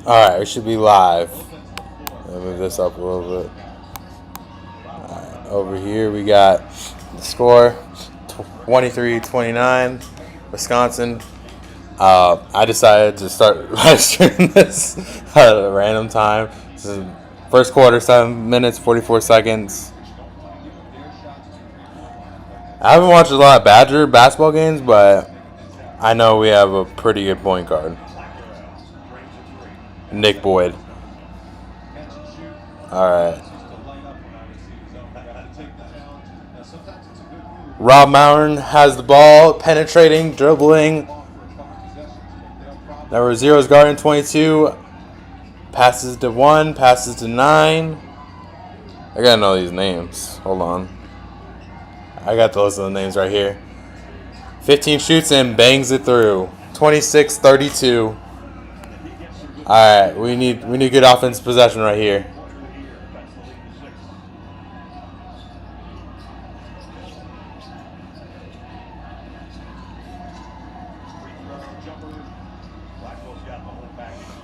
Alright, we should be live. Let me move this up a little bit. Over here we got the score 23-29, Wisconsin. I decided to start live streaming this at a random time. This is first quarter, 7 minutes, 44 seconds. I haven't watched a lot of Badger basketball games, but I know we have a pretty good point guard. Nick Boyd. Alright. Rob Mountain has the ball, penetrating, dribbling. Number 0 is guarding 22. Passes to 1, passes to 9. I gotta know these names. Hold on. I got the list of the names right here. 15 shoots and bangs it through. 26-32. Alright, we need good offensive possession right here.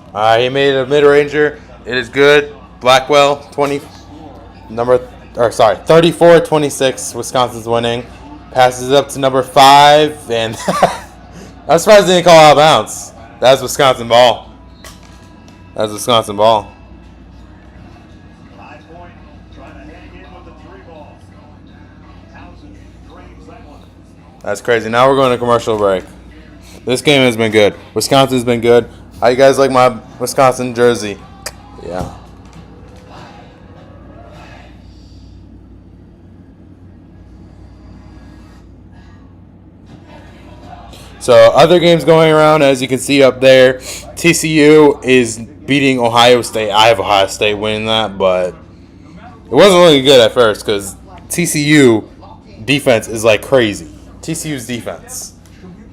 Alright, he made a mid-ranger. It is good. Blackwell, 34-26. Wisconsin's winning. Passes it up to number 5, and I'm surprised they didn't call out of bounds. That's Wisconsin ball. That's Wisconsin ball. That's crazy. Now we're going to commercial break. This game has been good. Wisconsin's been good. How you guys like my Wisconsin jersey? Yeah. So other games going around, as you can see up there, TCU is beating Ohio State. I have Ohio State winning that, but it wasn't really good at first because TCU defense is like crazy. TCU's defense.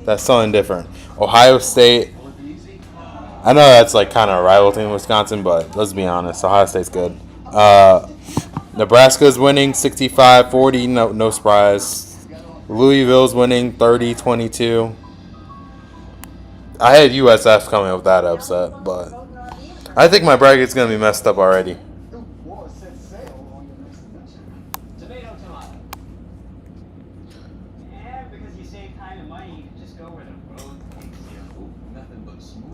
That's something different. Ohio State, I know that's like kind of a rival team in Wisconsin, but let's be honest, Ohio State's good. Nebraska's winning 65-40, no surprise. Louisville's winning 30-22. I had USF coming with that upset, but I think my bracket's going to be messed up already.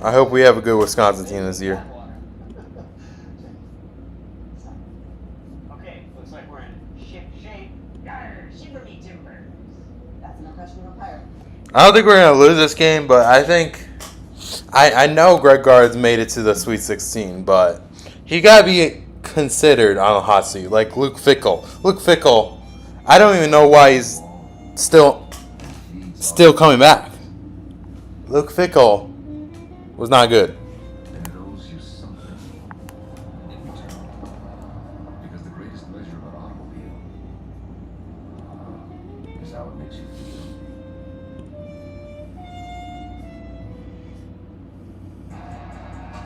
I hope we have a good Wisconsin team this year. Okay, looks like we're in ship shape. Shiver me timbers. That's an impression of a pirate. I don't think we're going to lose this game, but I think I know Greg Gard's made it to the Sweet 16, but he got to be considered on a hot seat, like Luke Fickell. Luke Fickell, I don't even know why he's still coming back. Luke Fickell was not good.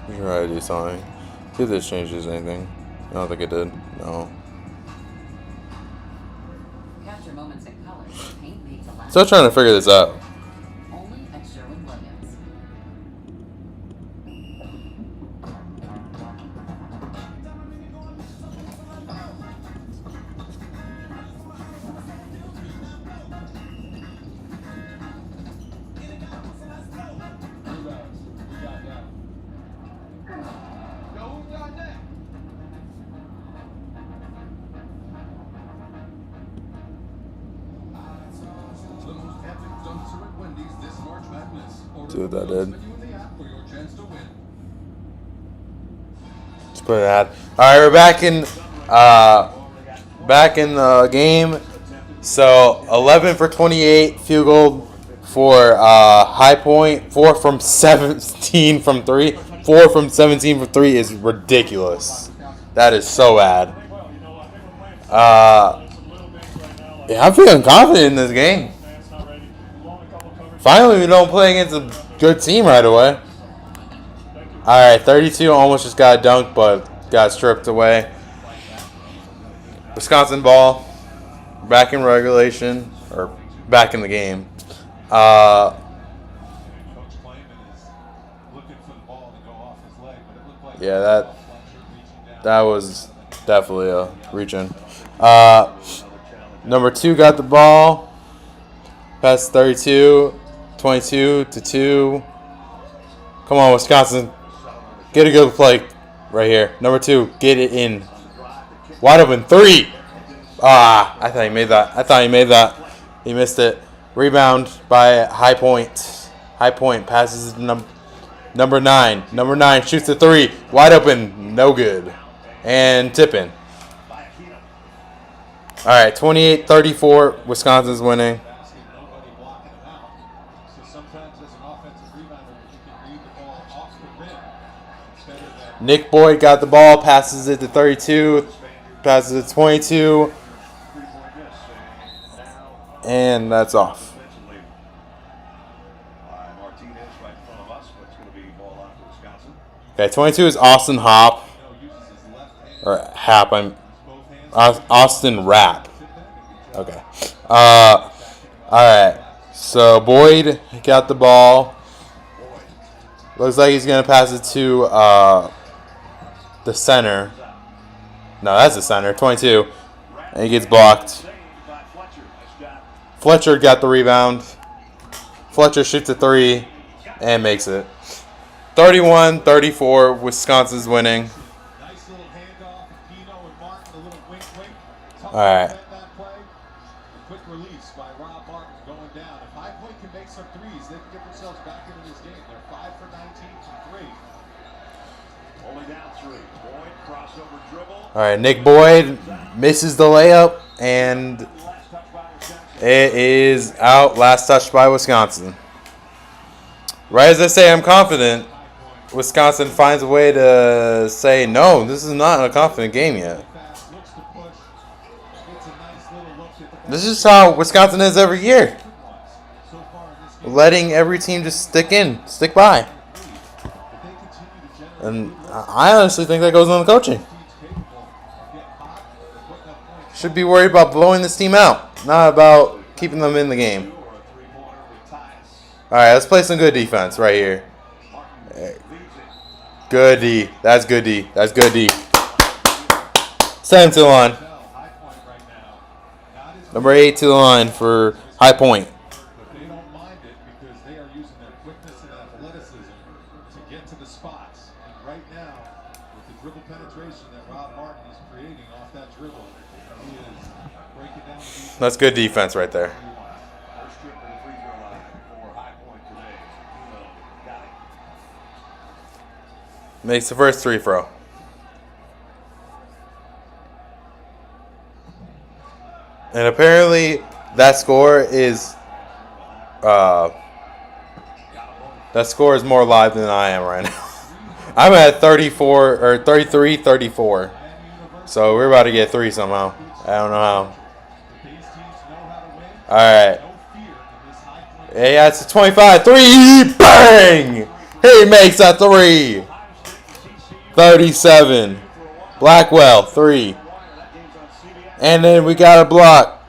You try to do something. See if this changes anything. I don't think it did. No. Capture moments in color. Paint makes a last. Still trying to figure this out. Only at Sherwin-Williams. See what that did. Let's put an ad. All right, we're back in the game. So 11 for 28 field goal for High Point. 4 from 17 from 3. 4 from 17 from 3 is ridiculous. That is so bad. Yeah, I'm feeling confident in this game. Finally, we don't play against a good team right away. All right, 32 almost just got dunked, but got stripped away. Wisconsin ball, back in regulation, or back in the game. Yeah, that was definitely a reach-in. Number 2 got the ball. Pass 32, 22 to 2. Come on, Wisconsin. Get a good play right here. Number 2, get it in. Wide open 3. I thought he made that. He missed it. Rebound by High Point. High Point passes to number 9. Number 9 shoots the 3. Wide open. No good. And tipping. All right, 28-34. Wisconsin's winning. Nick Boyd got the ball, passes it to 32, passes it to 22, and that's off. Okay, 22 is Austin Hop, or Hap. Austin Rapp. Okay. All right. So Boyd got the ball. Looks like he's gonna pass it to the center. No, that's the center. 22, and he gets blocked. Fletcher got the rebound. Fletcher shoots a 3 and makes it. 31-34. Wisconsin's winning. All right. Quick release by Rob Martin going down. If High Point can make some threes, they can get themselves back into this game. They're 5 for 19 from 3. Only down 3. Boyd crossover dribble. All right. Nick Boyd misses the layup, and it is out. Last touch by Wisconsin. Right as I say, I'm confident. Wisconsin finds a way to say, no, this is not a confident game yet. This is how Wisconsin is every year. Letting every team just stick by. And I honestly think that goes on the coaching. Should be worried about blowing this team out, not about keeping them in the game. All right, let's play some good defense right here. Good D. That's good D. That's good D. Send him to the line. Number 8 to the line for High Point. But they don't mind it because they are using their quickness and athleticism to get to the spots. And right now, with the dribble penetration that Rob Martin is creating off that dribble, he is breaking down the defense. That's good defense right there. First trip to the free throw line for High Point today. Got it. Makes the first free throw. And apparently that score is more live than I am right now. I'm at 34 or 33-34. So we're about to get 3 somehow. I don't know how. All right. Hey, that's a 25. 3. Bang! He makes a 3. 37. Blackwell 3. And then we got a block.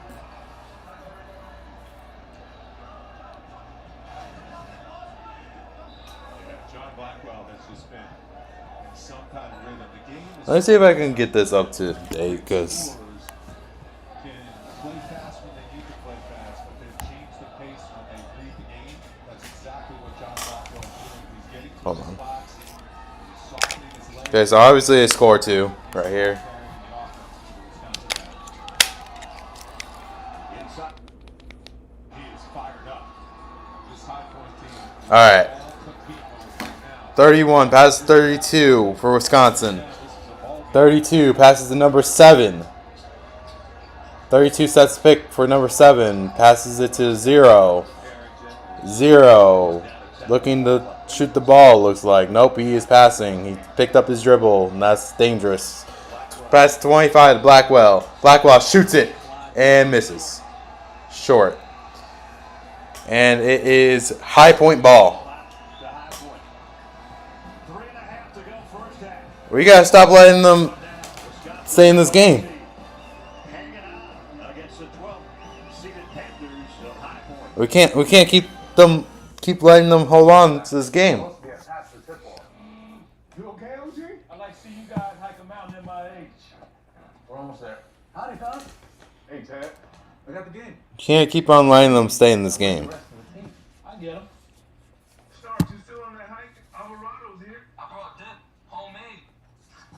John Blackwell has just been in some kind of rhythm. The game is Let's see if I can get this up to date, because can play fast when they need to play fast, but then change the pace when they read the game. That's exactly what John Blackwell is doing. He's getting to hold the on. spots. He's softening his legs. Okay, so obviously they score 2 right here. All right. 31 passes 32 for Wisconsin. 32 passes to number 7. 32 sets pick for number 7. Passes it to 0. 0. Looking to shoot the ball, looks like. Nope, he is passing. He picked up his dribble, and that's dangerous. Pass 25 to Blackwell. Blackwell shoots it and misses. Short. And it is High Point ball. We got to stop letting them stay in this game. We can't keep letting them hold on to this game. You okay, OG? I'd like to see you guys hike a mountain at my age. We're almost there. Howdy, cuz. Hey, Ted. I got the game. Can't keep on letting them stay in this game. I get them. Stark, you still on that hike? Alvarado's here. I brought them. Homemade.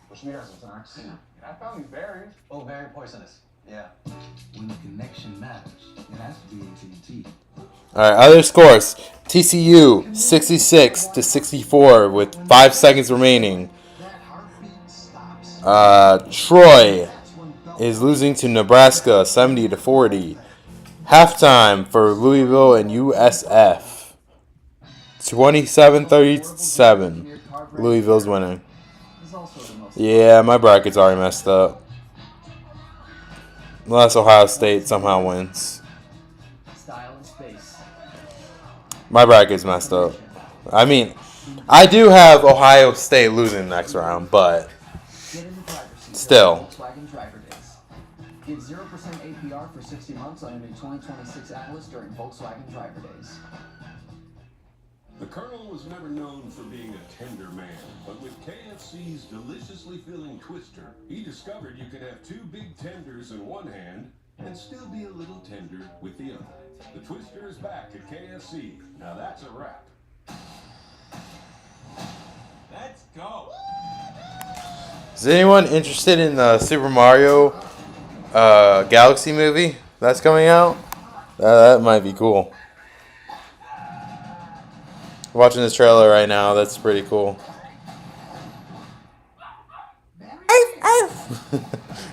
What you got some snacks? I found these berries. Oh, very poisonous. Yeah. When the connection matters, it has to be AT&T. All right, other scores: TCU 66 to 64 with 5 seconds remaining. Troy is losing to Nebraska 70 to 40. Halftime for Louisville and USF 27-37. Louisville's winning. Yeah, my bracket's already messed up. Unless Ohio State somehow wins. Style and space. My bracket's messed up. I mean, I do have Ohio State losing next round, but Get into driver's seat still. at Volkswagen Driver Days. Get 0% APR for 60 months on a new 2026 Atlas during Volkswagen Driver Days. The Colonel was never known for being a tender man, but with KFC's deliciously filling Twister, he discovered you could have 2 big tenders in one hand and still be a little tender with the other. The Twister is back at KFC. Now that's a wrap. Let's go. Is anyone interested in the Super Mario Galaxy movie that's coming out? That might be cool. Watching this trailer right now, that's pretty cool.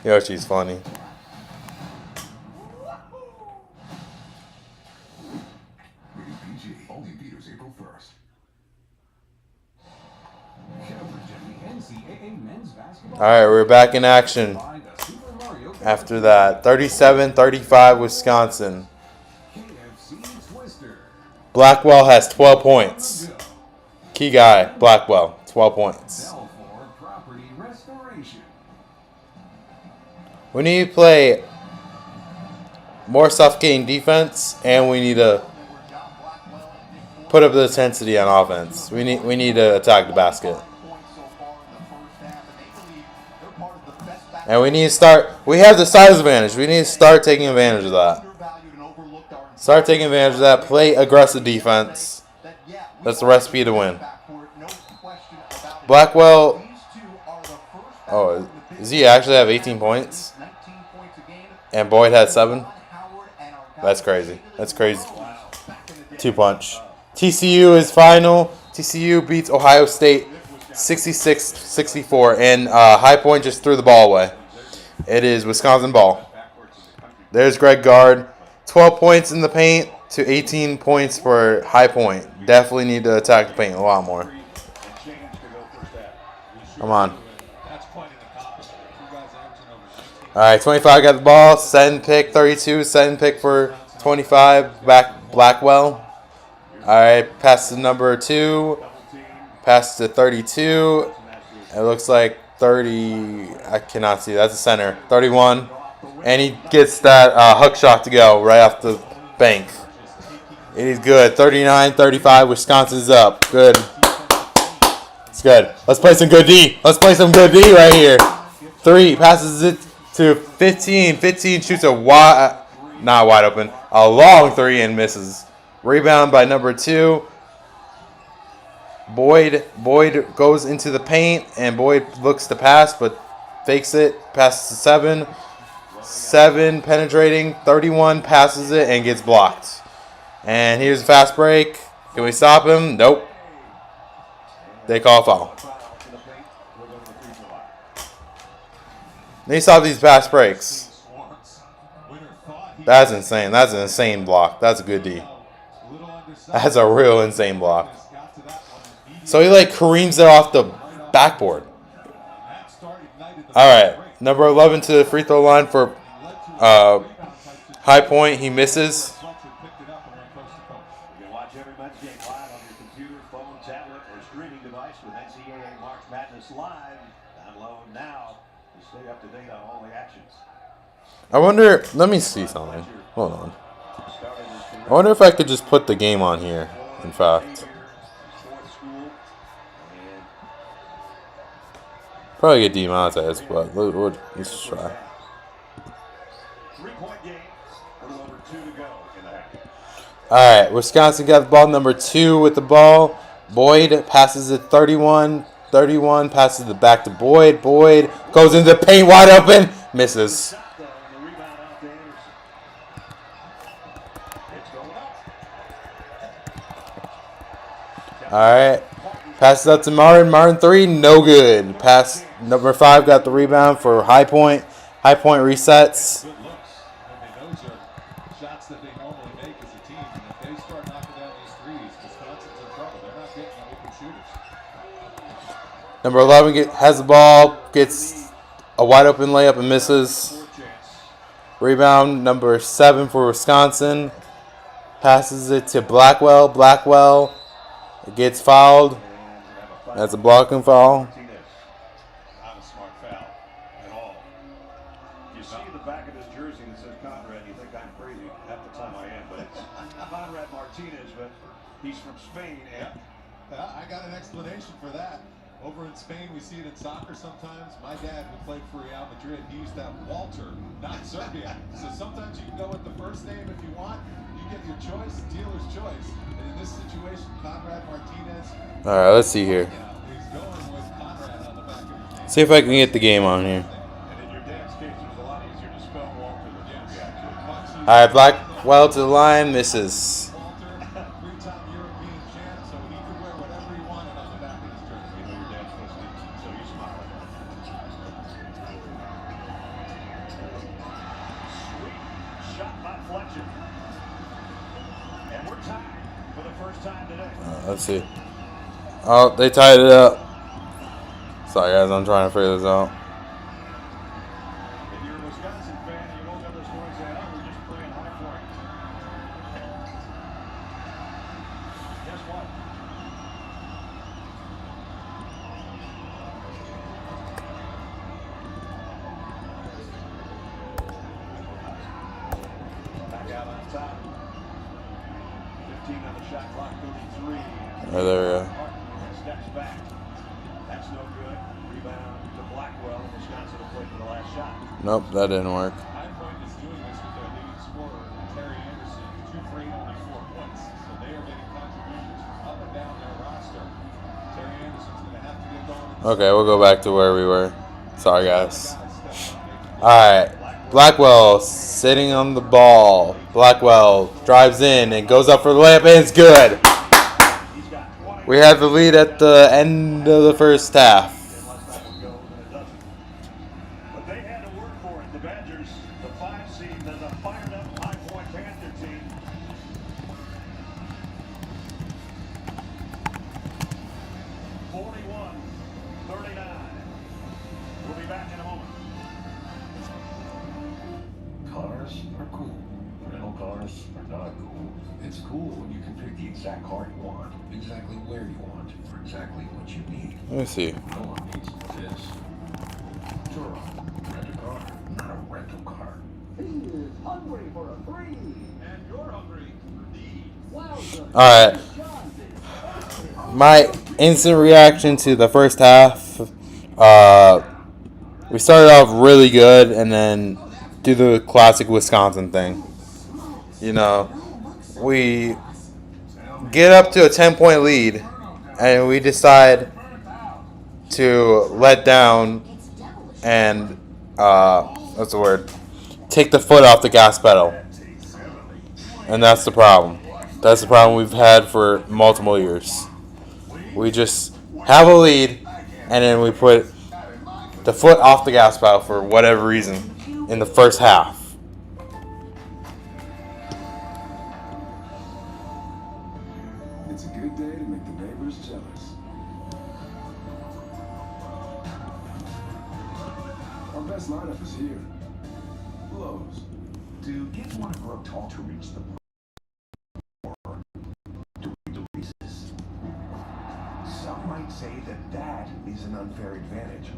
Yoshi's funny. Only Peter's April 1st. Alright, we're back in action after that. 37-35 Wisconsin. Blackwell has 12 points. Key guy, Blackwell, 12 points. We need to play more suffocating defense, and we need to put up the intensity on offense. We need to attack the basket. And we need to start. We have the size advantage. We need to start taking advantage of that. Start taking advantage of that. Play aggressive defense. That's the recipe to win. Blackwell. Oh, does he actually have 18 points? And Boyd had 7? That's crazy. That's crazy. 2-punch. TCU is final. TCU beats Ohio State 66-64. And High Point just threw the ball away. It is Wisconsin ball. There's Greg Gard. 12 points in the paint to 18 points for High Point. Definitely need to attack the paint a lot more. Come on. All right, 25 got the ball. Send pick 32. Send pick for 25. Back Blackwell. All right, pass to number 2. Pass to 32. It looks like 30. I cannot see. That's a center. 31. And he gets that hook shot to go right off the bank. It is good. 39-35. Wisconsin's up. Good. It's good. Let's play some good D. Let's play some good D right here. 3. Passes it to 15. 15 shoots a not wide open. A long 3 and misses. Rebound by number 2. Boyd goes into the paint, and Boyd looks to pass, but fakes it. Passes to 7. 7 penetrating. 31 passes it and gets blocked. And here's a fast break. Can we stop him? Nope. They call a foul. They stop these fast breaks. That's insane. That's an insane block. That's a good D. That's a real insane block. So he like careens it off the backboard. All right. Number 11 to the free throw line for High Point. He misses. You can watch every Men's game live on your computer, phone, tablet, or streaming device with NCAA March Madness Live. Download now to stay up to date on all the actions. I wonder. Let me see something. Hold on. I wonder if I could just put the game on here. In fact. Probably get demonetized, but let's try. 3-point game. A little over 2 to go in the half. All right, Wisconsin got the ball, number 2 with the ball. Boyd passes it 31. 31 passes it back to Boyd. Boyd goes into the paint wide open. Misses. Shot though, and the rebound out to Anderson. It's going up. All right. Passes up to Martin. Martin 3, no good. Pass number 5 got the rebound for High Point. High Point resets. Good looks. I mean, those are shots that they normally make as a team. And if they start knocking down these threes, Wisconsin's in trouble. They're not getting open shooters. Number 11 has the ball, gets a wide open layup and misses. Rebound number 7 for Wisconsin. Passes it to Blackwell. Blackwell gets fouled. That's a blocking foul. Not a smart foul at all. You see the back of his jersey that says Conrad, you think I'm crazy. Half the time I am, but it's Conrad Martinez, but he's from Spain. And I got an explanation for that. Over in Spain, we see it in soccer sometimes. My dad, who played for Real Madrid, he used to have Walter, not Serbia. So sometimes you can go with the first name if you want. You get your choice, dealer's choice. And in this situation, Conrad Martinez. All right, let's see here. He's going with Conrad on the back of his name. See if I can get the game on here. in your dad's case, it was a lot easier to spell Walter than you actually. All right, Blackwell to the line, misses. Walter, 3-time European champ, so he could wear whatever he wanted on the back of his jersey. You know your dad's listening, so you smile. Sweet shot by Fletcher. And we're tied for the first time today. Let's see. Oh, they tied it up. Sorry, guys, I'm trying to figure this out. If you're a Wisconsin fan, you woke up this morning and say, oh, we're just playing High Point. Guess what? Back out on top. 15 on the shot clock, 33. Oh, there we go. Steps back. That's no good. Rebound to Blackwell. Wisconsin will play for the last shot. Nope, that didn't work. High Point is doing this with their leading scorer, Terry Anderson, 2 for 8, only 4 points. So they are getting contributions up and down their roster. Terry Anderson's going to have to get going. Okay, we'll go back to where we were. Sorry, guys. All right, Blackwell sitting on the ball. Blackwell drives in and goes up for the layup, and it's good. We have the lead at the end of the first half. Unless that one goes and it doesn't. But they had to work for it. The Badgers, the 5 seed, and the fired up High Point Panther team. We'll be back in a moment. Cars are cool. Rental cars are not cool. It's cool when you can pick the exact car you want, exactly where you want, for exactly what you need. Let me see. No one needs this. Sure, rent a car, not a rental car. He is hungry for a 3. And you're hungry for D. Wowza. All right. My instant reaction to the first half. We started off really good, and then do the classic Wisconsin thing. You know, we get up to a 10-point lead, and we decide to let down and what's the word? Take the foot off the gas pedal, and that's the problem. That's the problem we've had for multiple years. We just have a lead, and then we put the foot off the gas pedal for whatever reason in the first half. It's a good day to make the neighbors jealous. Our best lineup is here. Lowe's. Do kids want to grow tall to reach the or to reach the Reese's? Some might say that is an unfair advantage.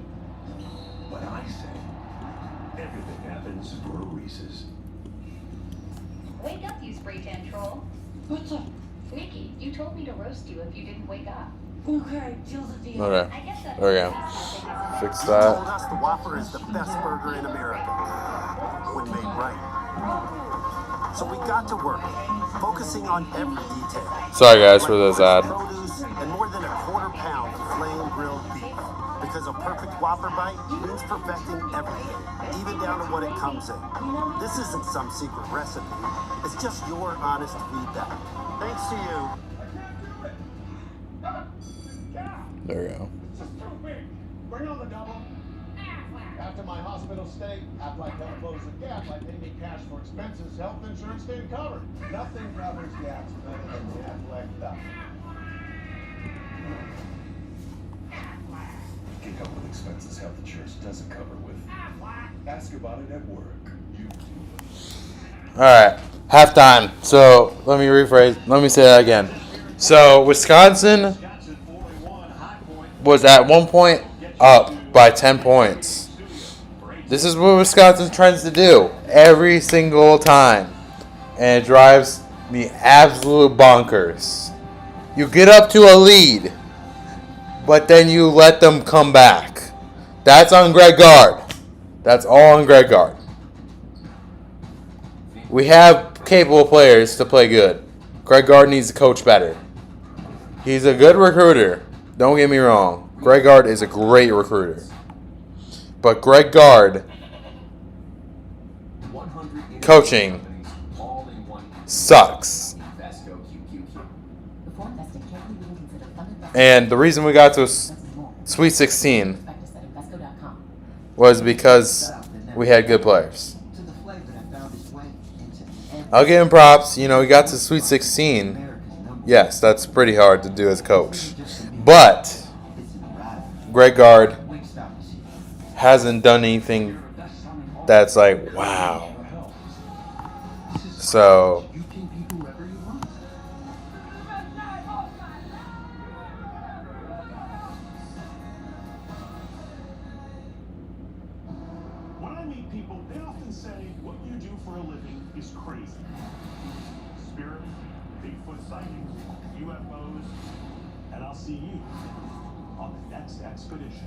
But I say everything happens for a Reese's. Wake up, you spray tan troll. What's up? Nikki, you told me to roast you if you didn't wake up. Okay, deal with the Okay. I guess that's There we go. the Fix You told that. us the Whopper is the best burger in America, when made right. So we got to work, focusing on every detail. Sorry guys for this Like ad. fresh produce and more than a quarter-pound flame grilled beef. Because a perfect Whopper bite means perfecting everything, even down to what it comes in. This isn't some secret recipe. It's just your honest feedback. Thanks to you. There we go. Bring on the double. After my hospital stay, Aflac Health closed the gap. I paid me cash for expenses. Health insurance didn't cover. Nothing covers gaps better than the Aflac double. Get help with expenses health insurance doesn't cover with. Ask about it at work. You do. Alright, halftime. So, let me rephrase. Let me say that again. So, Wisconsin was at one point up by 10 points. This is what Wisconsin tries to do every single time. And it drives me absolute bonkers. You get up to a lead, but then you let them come back. That's on Greg Gard. That's all on Greg Gard. We have capable players to play good. Greg Gard needs to coach better. He's a good recruiter. Don't get me wrong. Greg Gard is a great recruiter. But Greg Gard coaching sucks. And the reason we got to Sweet 16 was because we had good players. I'll give him props. You know, he got to Sweet 16. Yes, that's pretty hard to do as coach. But Greg Gard hasn't done anything that's like, wow. So, When I meet people, they often say what you do for a living is crazy. Spirits, Bigfoot sightings, UFOs, and I'll see you on the next expedition.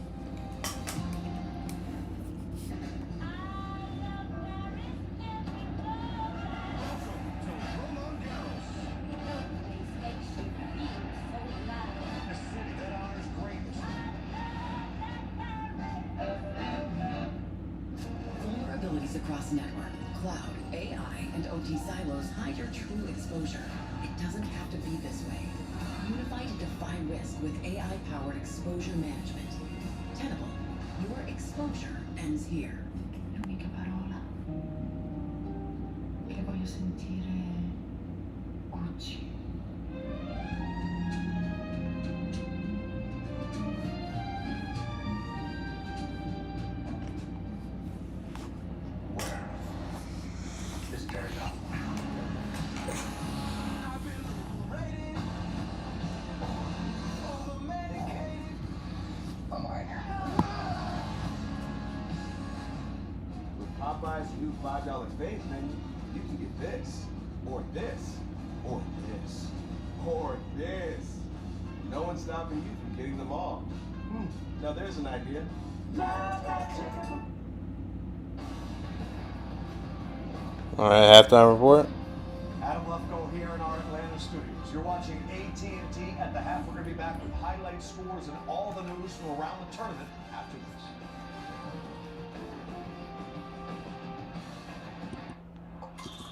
Vulnerabilities across network, cloud, AI, and OT silos hide your true exposure. It doesn't have to be this way. Unify to defy risk with AI-powered exposure management. Tenable, your exposure ends here. L'unica parola che voglio sentire oggi. Just turn it off. With Popeye's new $5 fave menu, you can get this, or this, or this, or this. No one's stopping you from getting them all. Now there's an idea. alright, halftime report. Adam Lefkoe here in our Atlanta studios. You're watching AT&T at the half. We're going to be back with highlight scores and all the news from around the tournament after this.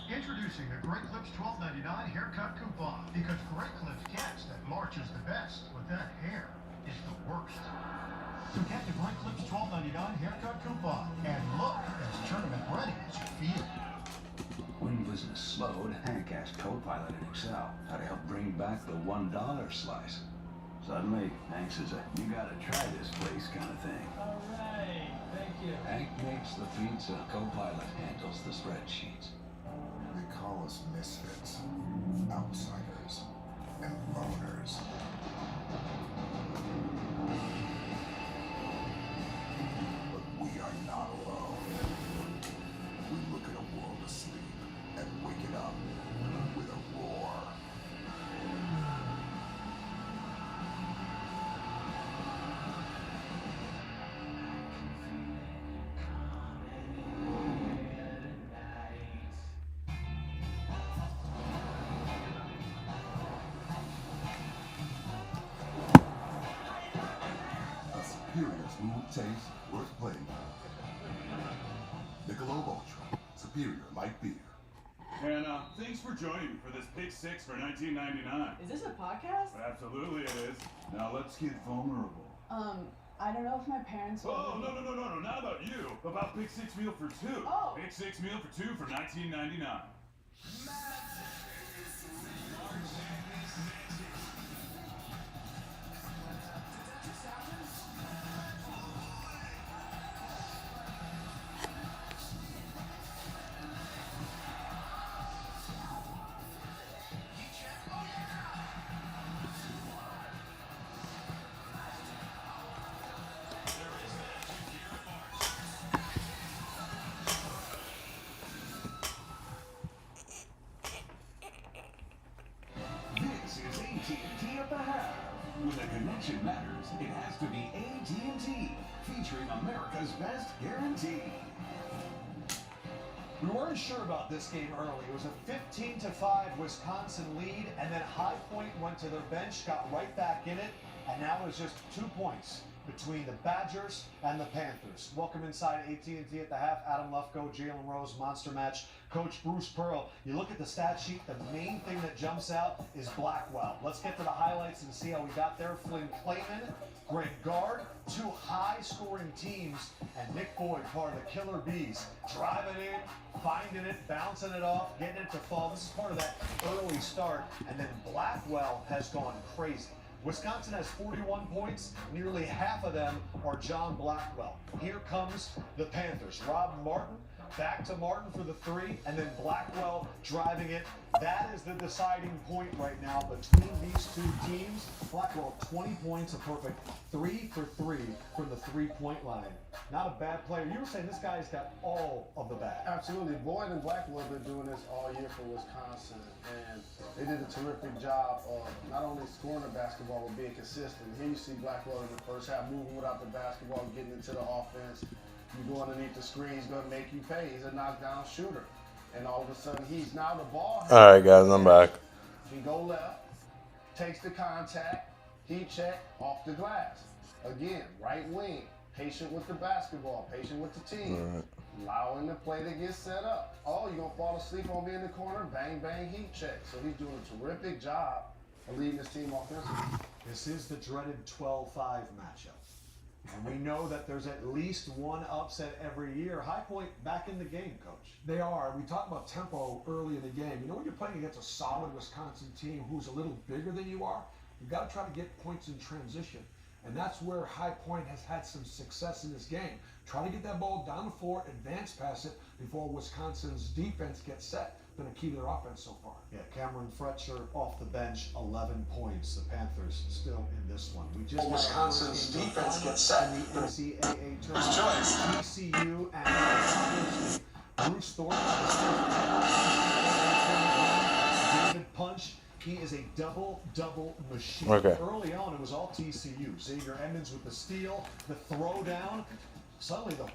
Introducing the Great Clips $12.99 haircut coupon. Because Great Clips gets that March is the best, but that hair is the worst. So get the Great Clips $12.99 haircut coupon and look as tournament ready as you feel. When business slowed, Hank asked Copilot in Excel how to help bring back the $1 slice. Suddenly, Hank says, you gotta try this place kind of thing. All right, thank you. Hank makes the pizza, Copilot handles the spreadsheets. They call us misfits, outsiders, and loners. But we are not alone. We look at a world asleep and wake it up with a roar. Superior smooth taste, worth playing by. Michelob Ultra, superior light beer. And thanks for joining me for this Pick 6 for 1999. Is this a podcast? Absolutely it is. Now let's get vulnerable. I don't know if my parents will. Oh, no, not about you. About Pick 6 Meal for 2. Oh. Pick 6 Meal for 2 for 1999. This is AT&T at the half. When the connection matters, it has to be AT&T, featuring America's best guarantee. We weren't sure about this game early. It was a 15-5 Wisconsin lead, and then High Point went to their bench, got right back in it, and now it's just 2 points between the Badgers and the Panthers. Welcome inside AT&T at the half. Adam Lufko, Jalen Rose, Monster Match, Coach Bruce Pearl. You look at the stat sheet, the main thing that jumps out is Blackwell. Let's get to the highlights and see how we got there. Flynn Clayman, great guard, 2 high-scoring teams, and Nick Boyd, part of the Killer Bees, driving in, finding it, bouncing it off, getting it to fall. This is part of that early start, and then Blackwell has gone crazy. Wisconsin has 41 points. Nearly half of them are John Blackwell. Here comes the Panthers. Rob Martin, back to Martin for the 3, and then Blackwell driving it. That is the deciding point right now between these 2 teams. Blackwell, 20 points, a perfect 3 for 3 from the 3-point line. Not a bad player. You were saying this guy's got all of the bad. Absolutely. Boyd and Blackwell have been doing this all year for Wisconsin, and they did a terrific job of not only scoring the basketball, but being consistent. Here you see Blackwell in the first half moving without the basketball, getting into the offense. You go underneath the screen, he's going to make you pay. He's a knockdown shooter. And all of a sudden, he's now the ball. All right, guys, I'm back. He go left, takes the contact, heat check, off the glass. Again, right wing, patient with the basketball, patient with the team. Allowing the play to get set up. Oh, you're going to fall asleep on me in the corner, bang, bang, heat check. So he's doing a terrific job of leading this team offensively. This is the dreaded 12-5 matchup. And we know that there's at least one upset every year. High Point back in the game, Coach. They are. We talked about tempo early in the game. You know, when you're playing against a solid Wisconsin team who's a little bigger than you are, you've got to try to get points in transition. And that's where High Point has had some success in this game. Try to get that ball down the floor, advance past it before Wisconsin's defense gets set. Been a key to their offense so far. Yeah, Cameron Fletcher off the bench, 11 points. The Panthers still in this one. We just Wisconsin's defense gets set. In the NCAA tournament. choice. TCU and Bruce Thornton. David Punch. He is a double machine. Okay. Early on, it was all TCU. Xavier Emmons with the steal, the throw down. Suddenly, the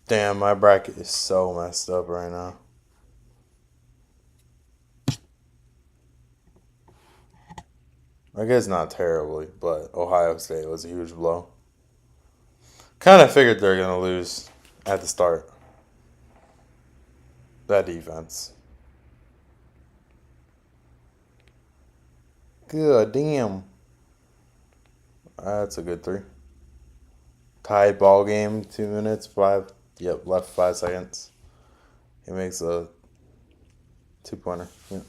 Damn, my bracket is so messed up right now. I guess not terribly, but Ohio State was a huge blow. Kind of figured they're going to lose at the start. That defense. Good damn. That's a good 3. Tied ball game, 2 minutes, 5. Yep, left 5 seconds. He makes a 2-pointer. Yep.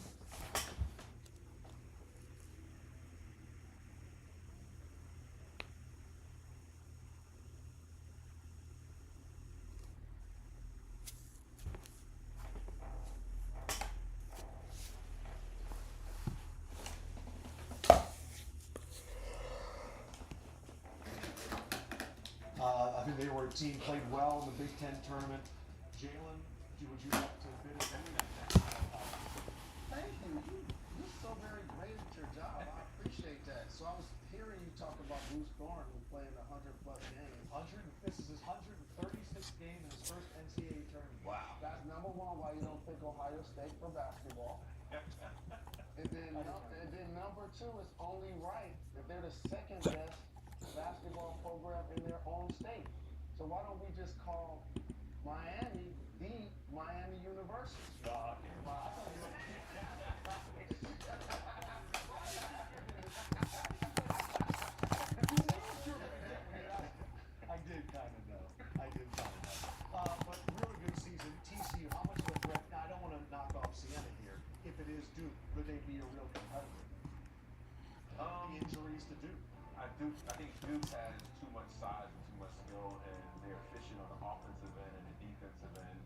I think they were a team played well in the Big Ten tournament. Jalen, would you like to finish? biggest game in his first NCAA tournament. Wow. That's number one why you don't pick Ohio State for basketball. and then number two, it's only right that they're the second best basketball program in their own state. So why don't we just call Miami the Miami University? I did kind of know. But really good season. TCU, how much of a threat? Now, I don't want to knock off Siena here. If it is Duke, would they be a real competitor? Injuries to Duke. I think Duke has too much size and too much skill, and they're efficient on the offensive end and the defensive end.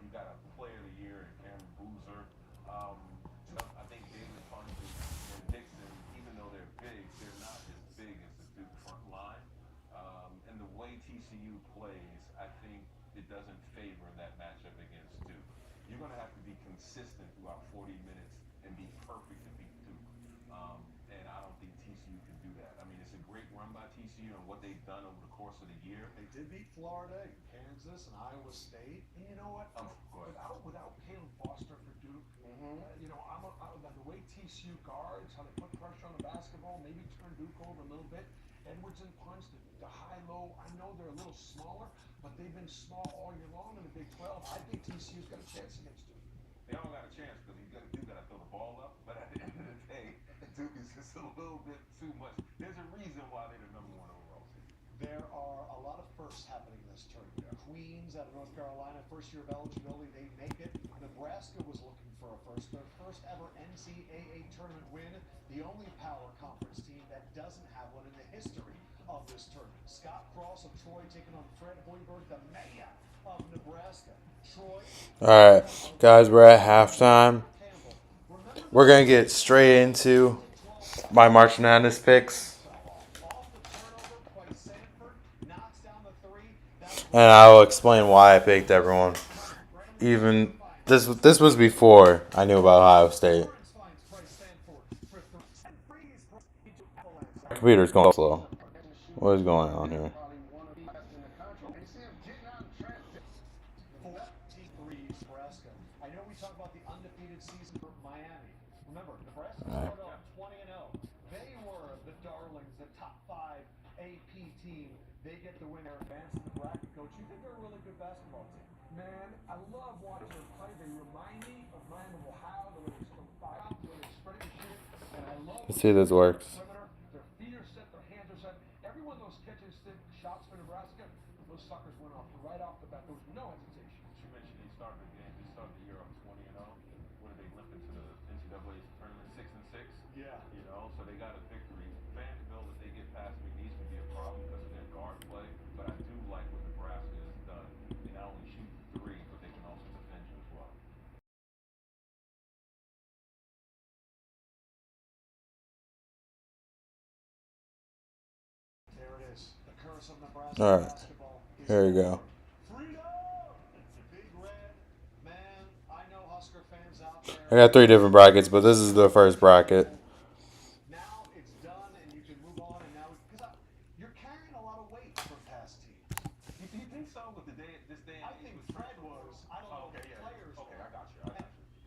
You got a player of the year in Cameron Boozer. I think David Funches and Dixon, even though they're big, they're not as big as the Duke front line. And the way TCU plays, I think it doesn't favor that matchup against Duke. You're going to have to be consistent throughout 40 minutes and be perfect to beat Duke. And I don't think TCU can do that. I mean, it's a great run by TCU and what they've done over the course of the year. They did beat Florida and Kansas and Iowa State. And you know what? Without Caleb Foster for Duke, the way TCU guards, how they put pressure on the basketball, maybe turn Duke over a little bit. Edwards and Punch, the high-low, I know they're a little smaller, but they've been small all year long in the Big 12. I think TCU's got a chance against Duke. They all got a chance because Duke got to throw the ball up. But at the end of the day, Duke is just a little bit too much. There's a reason why they're the number one overall seed. There are a lot of firsts happening in this tournament. Queens out of North Carolina, first year of eligibility, they make it. Nebraska was looking for a first, their first ever NCAA tournament win. The only power conference team that doesn't have one in the history of this tournament. Scott Cross of Troy taking on Fred Hoiberg, the mayor of Nebraska. Troy. All right, guys, we're at halftime. We're gonna get straight into my March Madness picks, and I will explain why I picked everyone. Even this was before I knew about Ohio State. My computer's going slow. What is going on here? I know we talk about the undefeated season for Miami. Remember, Nebraska started off 20-0. They were the darlings, the top 5 AP team. They get the winner, advance in the bracket. Coach, you think they're a really good basketball team? Man, I love watching them play. They remind me of Miami of Ohio, the way they sort of fire out, the way they spread the shit. And I love Let's see if this works. their feet are set, their hands are set. Every one of those catch and stick shots for Nebraska, those suckers went off right off the bat. There was no hesitation. You mentioned they started the year up 20-0. What did they limp into the NCAA tournament 6-6? Yeah. So they got a victory. Vanderbilt, if they get past McNeese, could be a problem because of their guard play. But I do like what Nebraska has done. They not only shoot the three, but they can also defend you as well. There it is. The curse of Nebraska basketball. Here we go. Big Red, man, I know Husker fans out there. I got 3 different brackets, but this is the first bracket. Now it's done, and you can move on. And now, because you're carrying a lot of weight from past teams. Do you think so with this day? I think Fred was. I don't know if the players. Okay, I got you.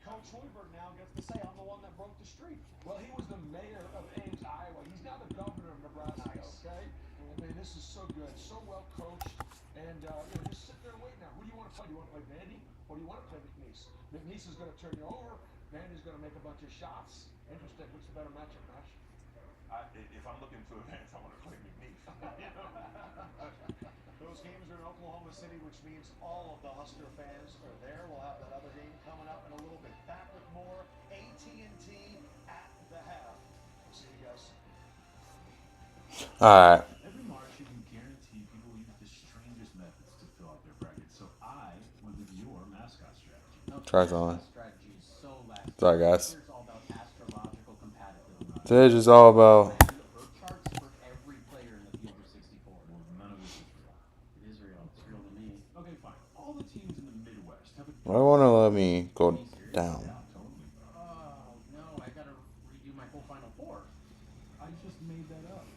Coach Hoiberg now gets to say, "I'm the one that broke the streak." Well, he was the mayor of Ames, Iowa. He's now the governor of Nebraska, okay? I mean, this is so good, so well coached. And, just sit there and wait now. Who do you want to play? Do you want to play Vandy? Or do you want to play McNeese? McNeese is going to turn you over. Vandy's going to make a bunch of shots. Interesting. What's the better matchup, Nash? If I'm looking to advance, I want to play McNeese. Those games are in Oklahoma City, which means all of the Husker fans are there. We'll have that other game coming up in a little bit. Back with more AT&T at the half. We'll see you guys soon. All right. Every March, you can guarantee people use the strangest methods to fill out their brackets. So I went with your mascot strategy. Try something. Strategy is so last. Sorry, guys. It's all about astrological compatibility. Today's just all about. Charts for every player in the field for 64. Well, none of this is real. It is real. It's real to me. Okay, fine. All the teams in the Midwest have a. Why won't it let me go down? Oh no! I gotta redo my whole Final Four. I just made that up.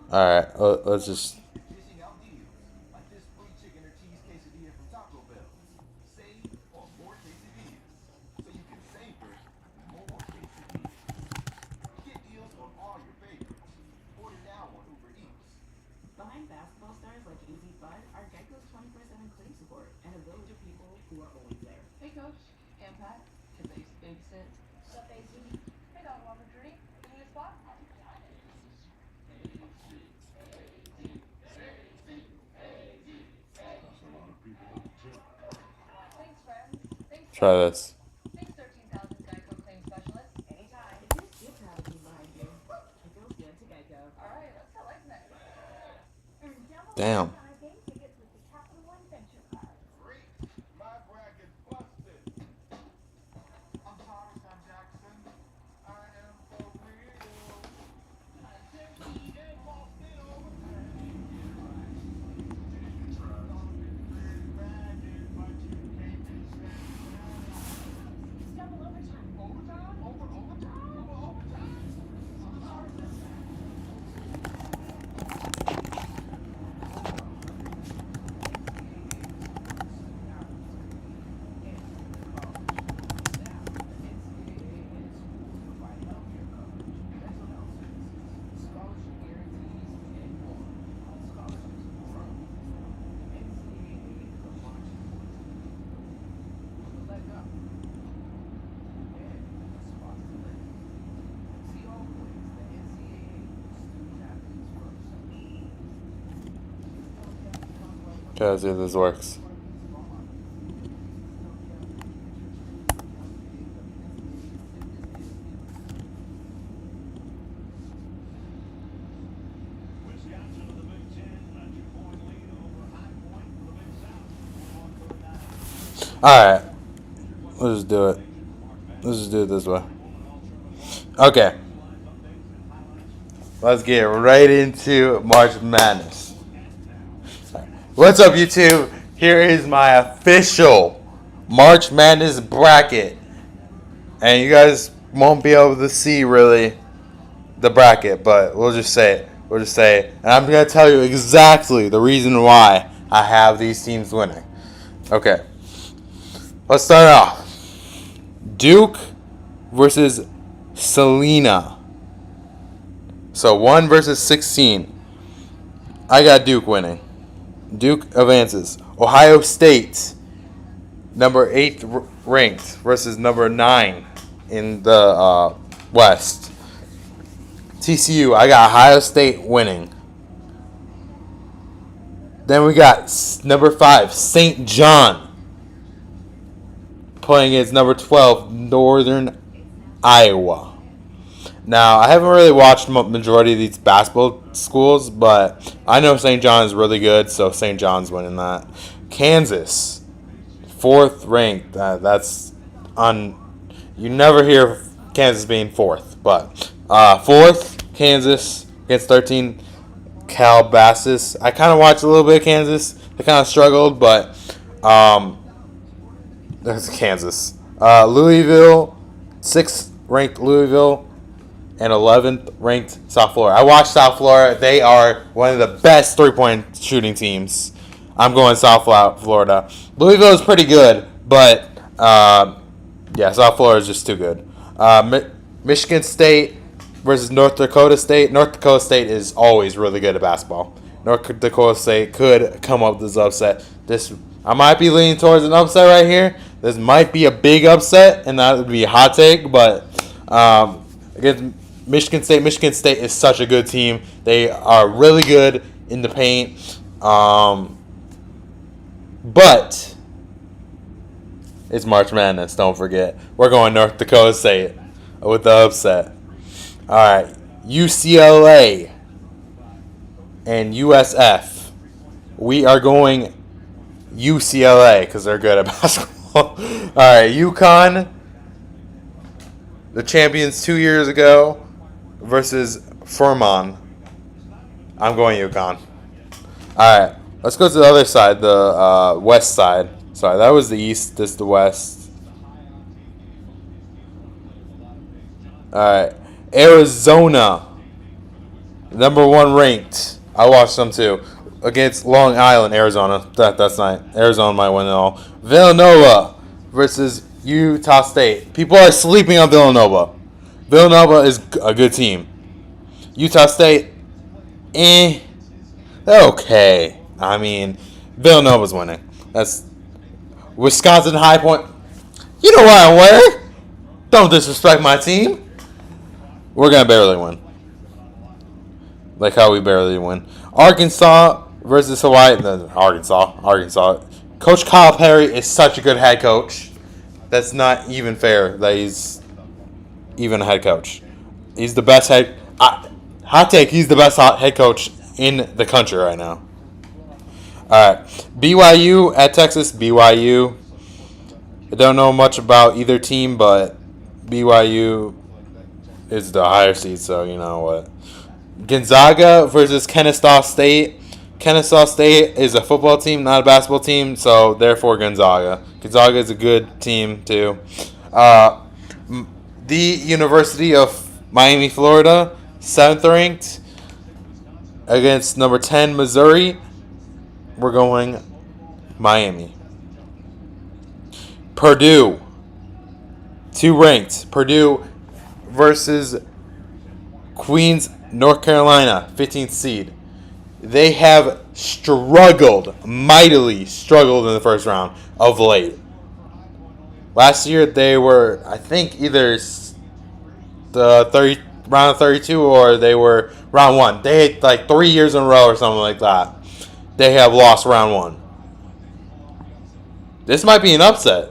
All right, let's just. Dishing out deals like this free chicken or cheese quesadilla from Taco Bell. Save on more quesadillas, so you can savor more quesadillas. Get deals on all your favorites. Order now on Uber Eats. Behind basketball stars like AZ Bud are Geico's 24/7 claim support and a village of people who are always there. Hey, Coach. And Pat. Can they babysit? Sup, AZ? Hey, Dog Walker Tree. You need a spot? Thanks, friends. Thanks, Try this. Thanks, 13,000 Geico claim specialists. Anytime. It feels good to have a team behind you. It feels good to Geico. All right, let's go lights next. Damn. My bracket busted. I'm sorry, Sam Jackson. I am for real. Try to see if this works. Wisconsin in the Big Ten, a 2-point lead over High Point for the Big South. Alright. Let's just do it. Let's just do it this way. Okay. Let's get right into March Madness. What's up, YouTube? Here is my official March Madness bracket. And you guys won't be able to see really the bracket, but we'll just say it. We'll just say it. And I'm going to tell you exactly the reason why I have these teams winning. Okay. Let's start off. Duke versus Selena. So 1 versus 16. I got Duke winning. Duke advances. Ohio State, number 8 ranked versus number 9 in the West. TCU, I got Ohio State winning. Then we got number 5, St. John, playing against number 12, Northern Iowa. Now, I haven't really watched majority of these basketball schools, but I know St. John is really good, so St. John's winning that. Kansas, 4th ranked. That's you never hear Kansas being 4th, but 4th, Kansas against 13, Calabasas. I kind of watched a little bit of Kansas. They kind of struggled, but there's Kansas. Louisville, 6th ranked Louisville, and 11th ranked South Florida. I watched South Florida. They are one of the best three-point shooting teams. I'm going South Florida. Louisville is pretty good, but yeah, South Florida is just too good. Michigan State versus North Dakota State. North Dakota State is always really good at basketball. North Dakota State could come up with this upset. I might be leaning towards an upset right here. This might be a big upset, and that would be a hot take, but against Michigan State is such a good team. They are really good in the paint. But it's March Madness, don't forget. We're going North Dakota State with the upset. All right, UCLA and USF. We are going UCLA because they're good at basketball. All right, UConn, the champions 2 years ago, versus Furman. I'm going UConn. All right, let's go to the other side, the west side. Sorry, that was the east. This is the west. All right, Arizona Number 1 ranked. I watched them too. Against Long Island, Arizona. That's not. Arizona might win it all. Villanova versus Utah State. People are sleeping on Villanova. Villanova is a good team. Utah State, they're okay. I mean, Villanova's winning. That's Wisconsin High Point. You know what I'm wearing? Don't disrespect my team. We're gonna barely win. Like how we barely win. Arkansas versus Hawaii. No, Arkansas. Coach Kyle Perry is such a good head coach. That's not even fair that he's even a head coach. He's the best head. Hot take. He's the best head coach in the country right now. All right, BYU at Texas. BYU. I don't know much about either team, but BYU is the higher seed, so you know what. Gonzaga versus Kennesaw State. Kennesaw State is a football team, not a basketball team, so therefore Gonzaga. Gonzaga is a good team too. The University of Miami, Florida, 7th ranked against number 10 Missouri. We're going Miami. Purdue, 2 ranked. Purdue versus Queens, North Carolina, 15th seed. They have mightily struggled in the first round of late. Last year they were, I think, either the round of 32 or they were round 1. They had like 3 years in a row or something like that. They have lost round 1. This might be an upset.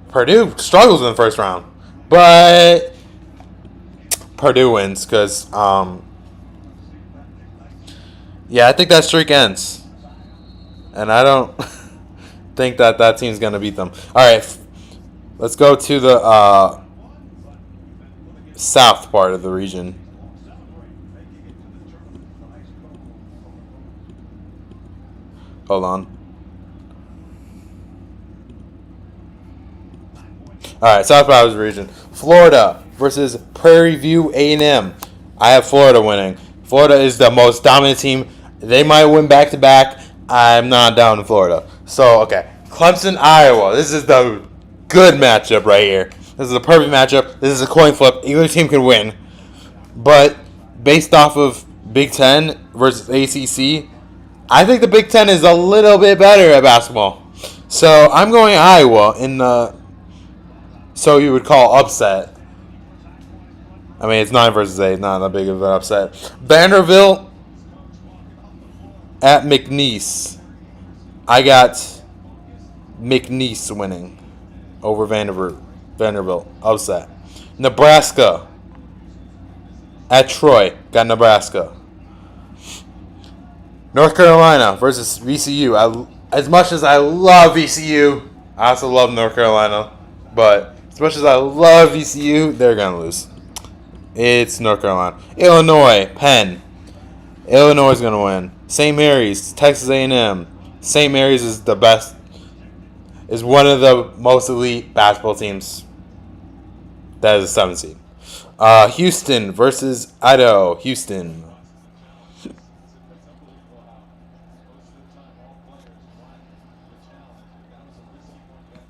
Purdue struggles in the first round, but Purdue wins because, yeah, I think that streak ends, and I don't think that team's gonna beat them. All right, let's go to the south part of the region. Hold on. All right, South Powers region. Florida versus Prairie View A&M. I have Florida winning. Florida is the most dominant team. They might win back-to-back. I'm not down in Florida. So, okay. Clemson, Iowa. This is the good matchup right here. This is a perfect matchup. This is a coin flip. Either team can win. But based off of Big Ten versus ACC, I think the Big Ten is a little bit better at basketball. So, I'm going Iowa in the... So you would call upset. I mean, it's 9 versus 8, not that big of an upset. Vanderbilt at McNeese. I got McNeese winning over Vanderbilt. Upset. Nebraska at Troy. Got Nebraska. North Carolina versus VCU. As much as I love VCU, I also love North Carolina. But as much as I love VCU, they're going to lose. It's North Carolina. Illinois, Penn. Illinois is going to win. St. Mary's, Texas A&M. St. Mary's is the best, is one of the most elite basketball teams. That is a 7 seed. Houston versus Idaho. Houston.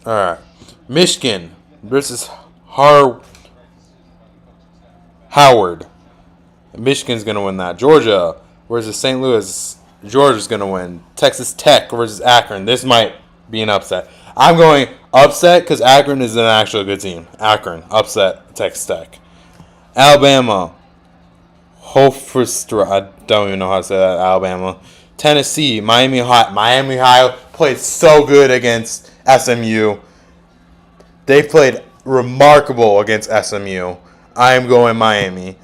All right. Michigan versus Howard. Michigan's going to win that. Georgia versus St. Louis. Georgia's going to win. Texas Tech versus Akron. This might be an upset. I'm going upset because Akron is an actual good team. Akron, upset Texas Tech. Alabama. Hofstra. I don't even know how to say that. Alabama. Tennessee. Miami Ohio played so good against SMU. They played remarkable against SMU. I am going Miami.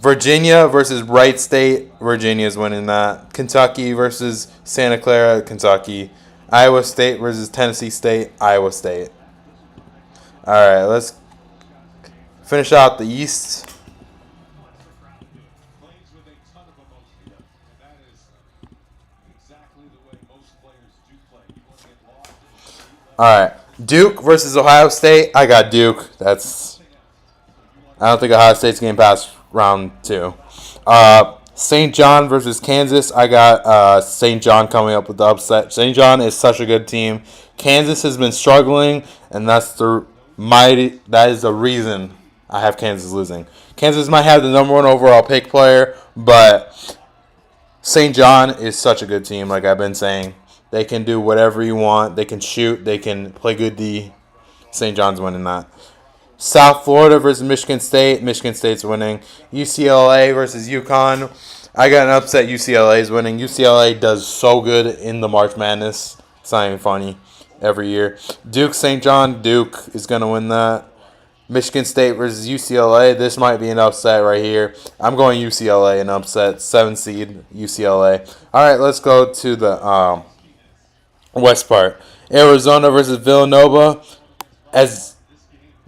Virginia versus Wright State. Virginia's winning that. Kentucky versus Santa Clara. Kentucky. Iowa State versus Tennessee State. Iowa State. All right, let's finish out the East. All right, Duke versus Ohio State. I got Duke. I don't think Ohio State's getting past round 2. St. John versus Kansas. I got St. John coming up with the upset. St. John is such a good team. Kansas has been struggling, and that is the reason I have Kansas losing. Kansas might have the number 1 overall pick player, but St. John is such a good team, like I've been saying. They can do whatever you want. They can shoot. They can play good D. St. John's winning that. South Florida versus Michigan State. Michigan State's winning. UCLA versus UConn. I got an upset. UCLA's winning. UCLA does so good in the March Madness. It's not even funny every year. Duke St. John. Duke is going to win that. Michigan State versus UCLA. This might be an upset right here. I'm going UCLA, an upset. 7 seed UCLA. All right, let's go to the west part. Arizona versus Villanova.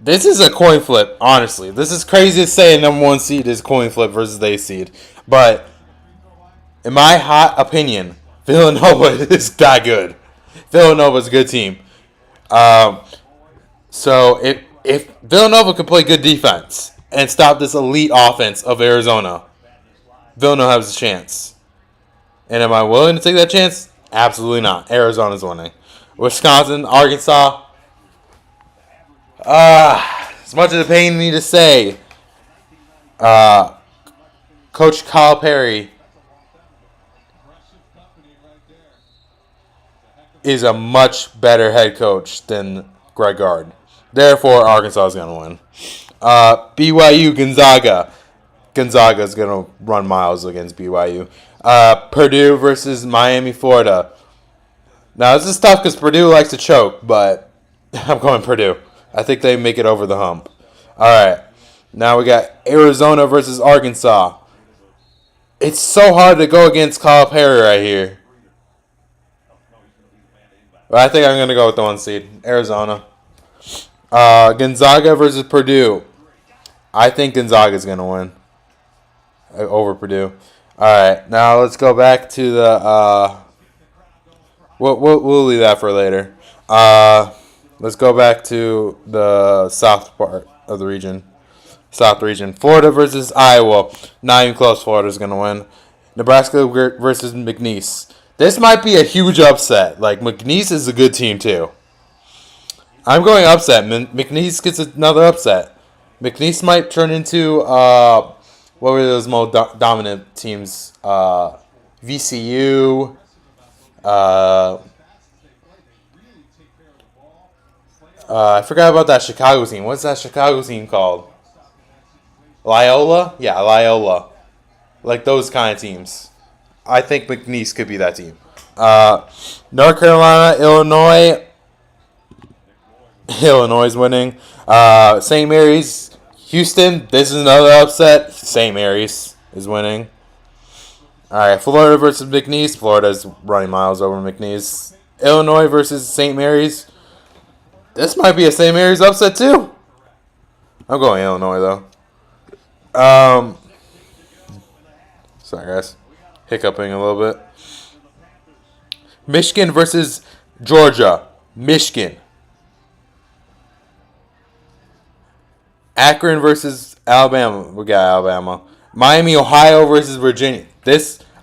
This is a coin flip, honestly. This is crazy to say number 1 seed is coin flip versus the 8th seed. But in my hot opinion, Villanova is that good. Villanova's a good team. So if Villanova can play good defense and stop this elite offense of Arizona, Villanova has a chance. And am I willing to take that chance? Absolutely not. Arizona's winning. Wisconsin, Arkansas. As much as it pains me to say, Coach Calipari is a much better head coach than Greg Gard. Therefore, Arkansas is going to win. BYU, Gonzaga. Gonzaga is going to run miles against BYU. Purdue versus Miami, Florida. Now, this is tough because Purdue likes to choke, but I'm going Purdue. I think they make it over the hump. All right. Now we got Arizona versus Arkansas. It's so hard to go against Calipari right here. But I think I'm going to go with the 1 seed. Arizona. Gonzaga versus Purdue. I think Gonzaga is going to win over Purdue. All right. Now let's go back to the... We'll leave that for later. Let's go back to the south part of the region. South region. Florida versus Iowa. Not even close. Florida's going to win. Nebraska versus McNeese. This might be a huge upset. Like, McNeese is a good team, too. I'm going upset. McNeese gets another upset. McNeese might turn into, what were those most dominant teams? VCU. I forgot about that Chicago team. What's that Chicago team called? Loyola? Yeah, Loyola. Like those kind of teams. I think McNeese could be that team. North Carolina, Illinois. Illinois is winning. St. Mary's, Houston. This is another upset. St. Mary's is winning. All right, Florida versus McNeese. Florida's running miles over McNeese. Illinois versus St. Mary's. This might be a St. Mary's upset too. I'm going Illinois though. Sorry guys, hiccuping a little bit. Michigan versus Georgia. Michigan. Akron versus Alabama. We got Alabama. Miami, Ohio versus Virginia.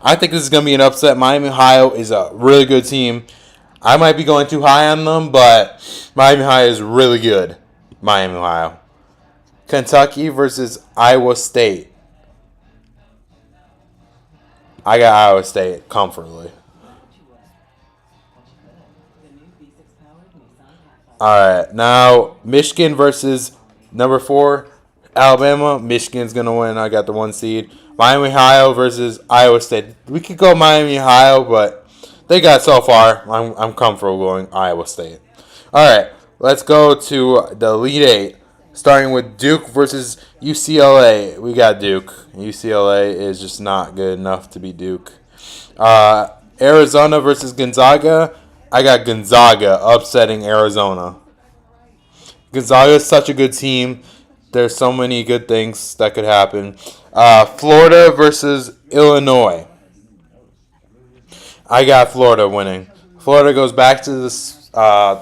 I think this is going to be an upset. Miami, Ohio is a really good team. I might be going too high on them, but Miami, Ohio is really good. Miami, Ohio. Kentucky versus Iowa State. I got Iowa State comfortably. Alright, now Michigan versus number 4, Alabama. Michigan's going to win. I got the 1 seed. Miami, Ohio versus Iowa State. We could go Miami, Ohio, but they got so far. I'm comfortable going Iowa State. Alright, let's go to the Elite 8. Starting with Duke versus UCLA. We got Duke. UCLA is just not good enough to be Duke. Arizona versus Gonzaga. I got Gonzaga upsetting Arizona. Gonzaga is such a good team. There's so many good things that could happen. Florida versus Illinois. I got Florida winning. Florida goes back to the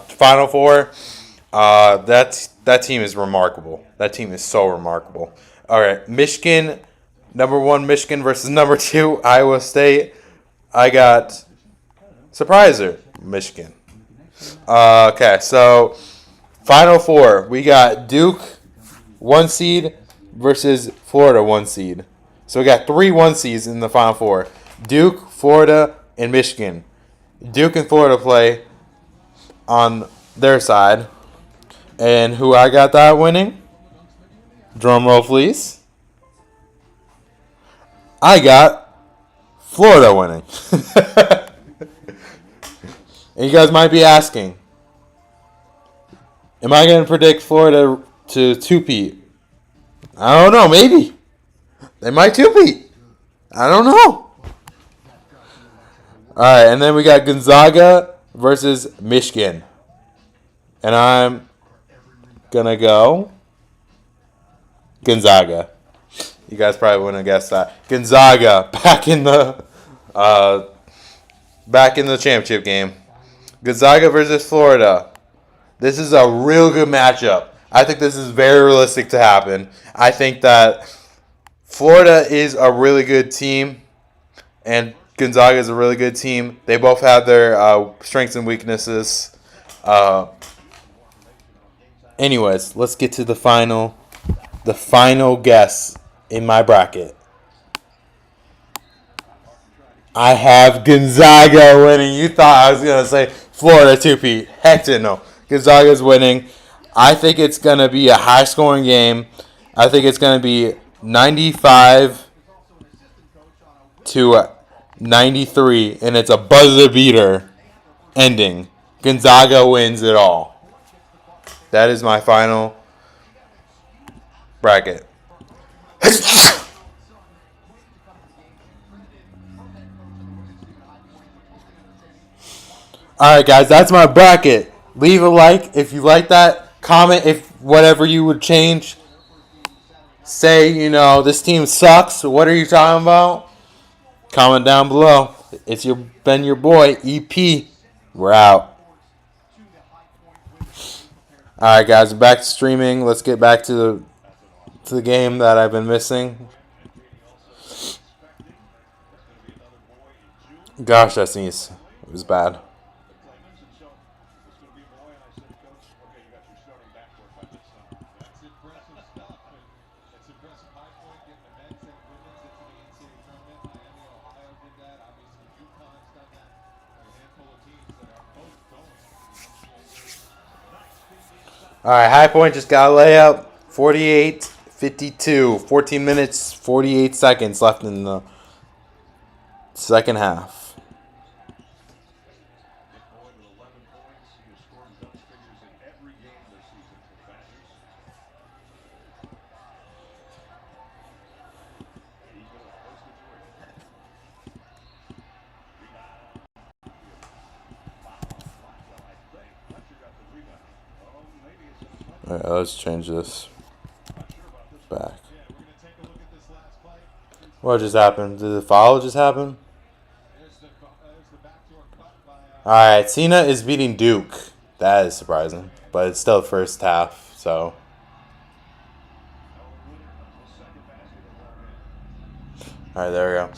Final Four. That team is remarkable. That team is so remarkable. All right, Michigan Number 1 Michigan versus number 2 Iowa State. I got surpriser Michigan. Okay, so Final 4. We got Duke 1 seed versus Florida 1 seed. So we got 3 1 seeds in the Final 4. Duke, Florida, and Michigan. Duke and Florida play on their side. And who I got that winning? Drum roll, please. I got Florida winning. And you guys might be asking, am I going to predict Florida to two-peat? I don't know. Maybe. They might two-peat. I don't know. All right, and then we got Gonzaga versus Michigan. And I'm going to go Gonzaga. You guys probably wouldn't have guessed that. Gonzaga back in the championship game. Gonzaga versus Florida. This is a real good matchup. I think this is very realistic to happen. I think that Florida is a really good team, and Gonzaga is a really good team. They both have their strengths and weaknesses. Anyways, let's get to the final guess in my bracket. I have Gonzaga winning. You thought I was going to say Florida two-peat. Heck no. Gonzaga's winning. I think it's going to be a high-scoring game. I think it's going to be 95 to 93, and it's a buzzer beater ending. Gonzaga wins it all. That is my final bracket. Alright, guys, that's my bracket. Leave a like if you like that. Comment if whatever you would change. Say, this team sucks. What are you talking about? Comment down below. It's been your boy, EP. We're out. Alright, guys, back to streaming. Let's get back to the game that I've been missing. Gosh, that sneeze. It was bad. All right, High Point just got a layup. 48-52. 14 minutes, 48 seconds left in the second half. All right, let's change this back. What just happened? Did the foul just happen? All right, Cena is beating Duke. That is surprising, but it's still the first half, so. All right, there we go.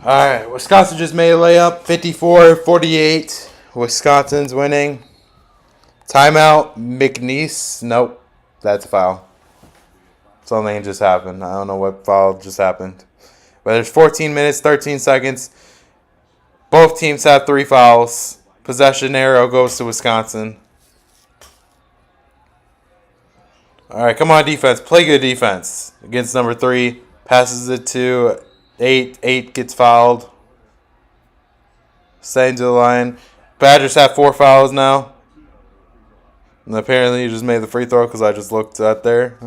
All right, Wisconsin just made a layup, 54-48. Wisconsin's winning. Timeout, McNeese. Nope, that's a foul. Something just happened. I don't know what foul just happened. But there's 14 minutes, 13 seconds. Both teams have 3 fouls. Possession arrow goes to Wisconsin. All right, come on, defense. Play good defense. Against number 3. Passes it to 8. 8 gets fouled. Staying to the line. Badgers have 4 fouls now. And apparently you just made the free throw because I just looked at there.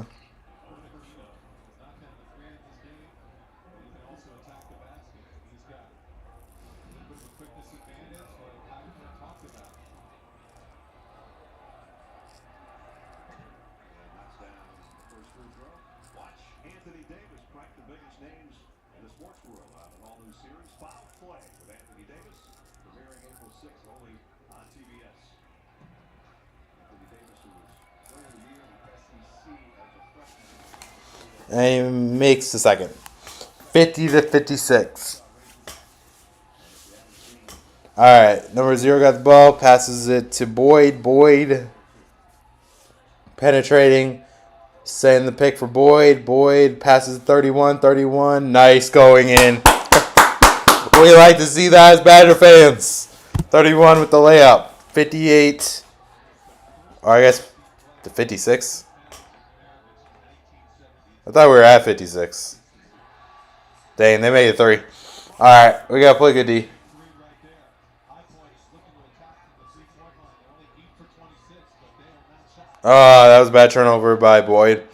And he makes the second. 50-56. All right, number 0 got the ball, passes it to Boyd. Boyd penetrating, setting the pick for Boyd. Boyd passes 31. Nice going in. We like to see that as Badger fans. 31 with the layup. 58. Or I guess to 56. I thought we were at 56. Dang, they made it 3. All right, we got to play good D. That was a bad turnover by Boyd.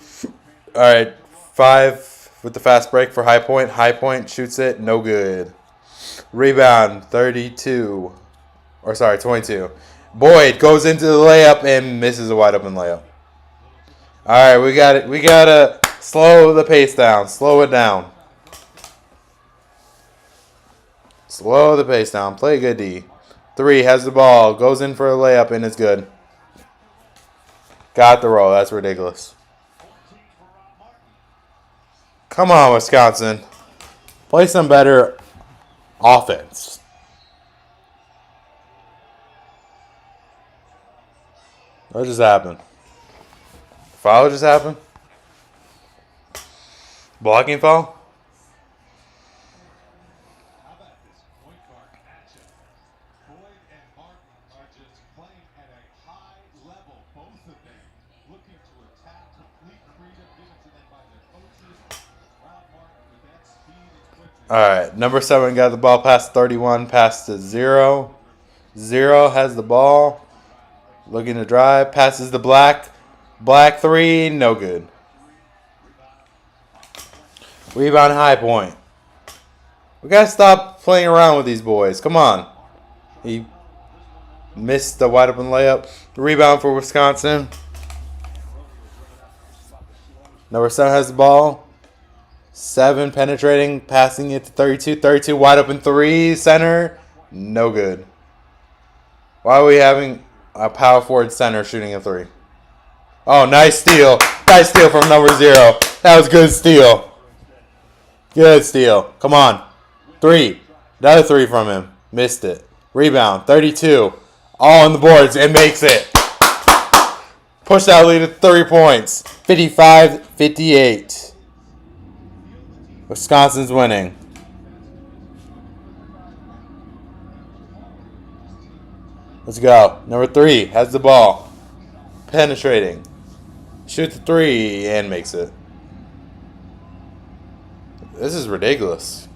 All right, 5 with the fast break for High Point. High Point shoots it, no good. Rebound, 32. Or sorry, 22. Boyd goes into the layup and misses a wide open layup. All right, we got it. We got to slow the pace down. Slow it down. Slow the pace down. Play good D. 3 has the ball. Goes in for a layup and it's good. Got the roll. That's ridiculous. Come on, Wisconsin. Play some better offense. What just happened? Foul just happened? Blocking foul? All right, number 7 got the ball past 31, pass to 0. 0 has the ball, looking to drive, passes to Black. Black 3, no good. Rebound High Point. We got to stop playing around with these boys. Come on. He missed the wide open layup. Rebound for Wisconsin. Number 7 has the ball. 7 penetrating, passing it to 32. 32 wide open 3, center, no good. Why are we having a power forward center shooting a 3? Oh, nice steal. Nice steal from number 0. That was good steal. Good steal. Come on. 3. Another 3 from him. Missed it. Rebound, 32. All on the boards and makes it. Push that lead to 3 points. 55-58. Wisconsin's winning. Let's go. Number 3 has the ball. Penetrating. Shoots the 3 and makes it. This is ridiculous.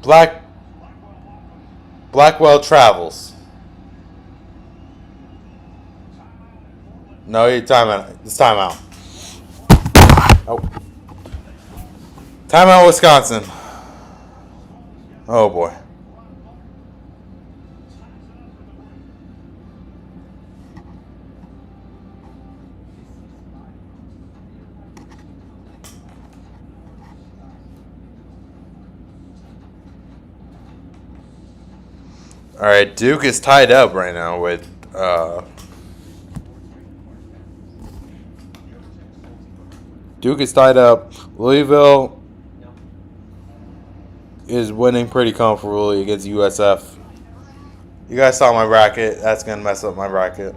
Blackwell travels. No, timeout. It's timeout. Oh. Timeout, Wisconsin. Oh, boy. All right, Duke is tied up right now with Duke is tied up. Louisville is winning pretty comfortably against USF. You guys saw my bracket. That's going to mess up my bracket.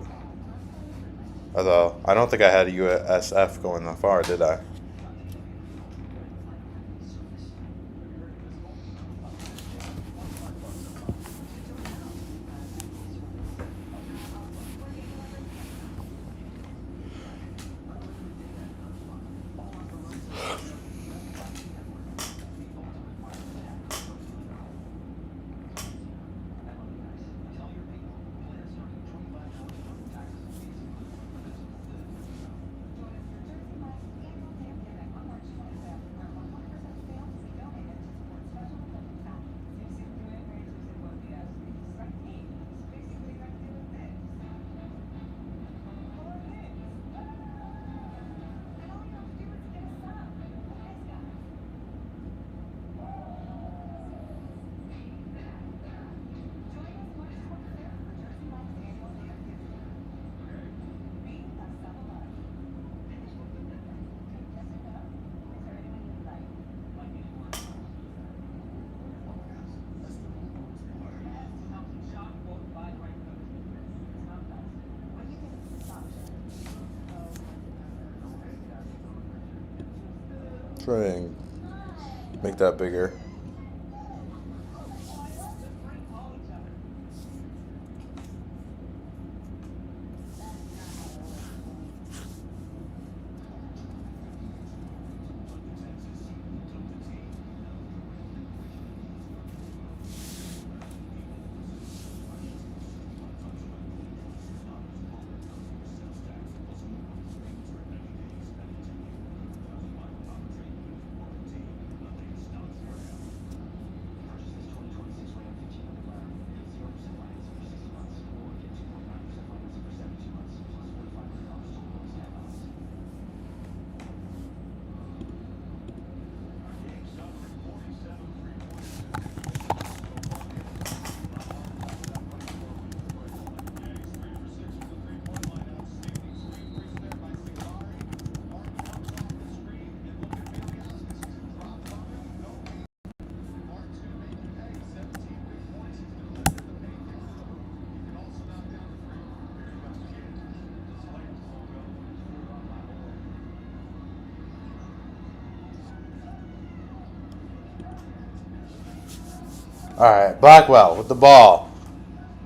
Although, I don't think I had a USF going that far, did I? Try and make that bigger. Alright, Blackwell with the ball.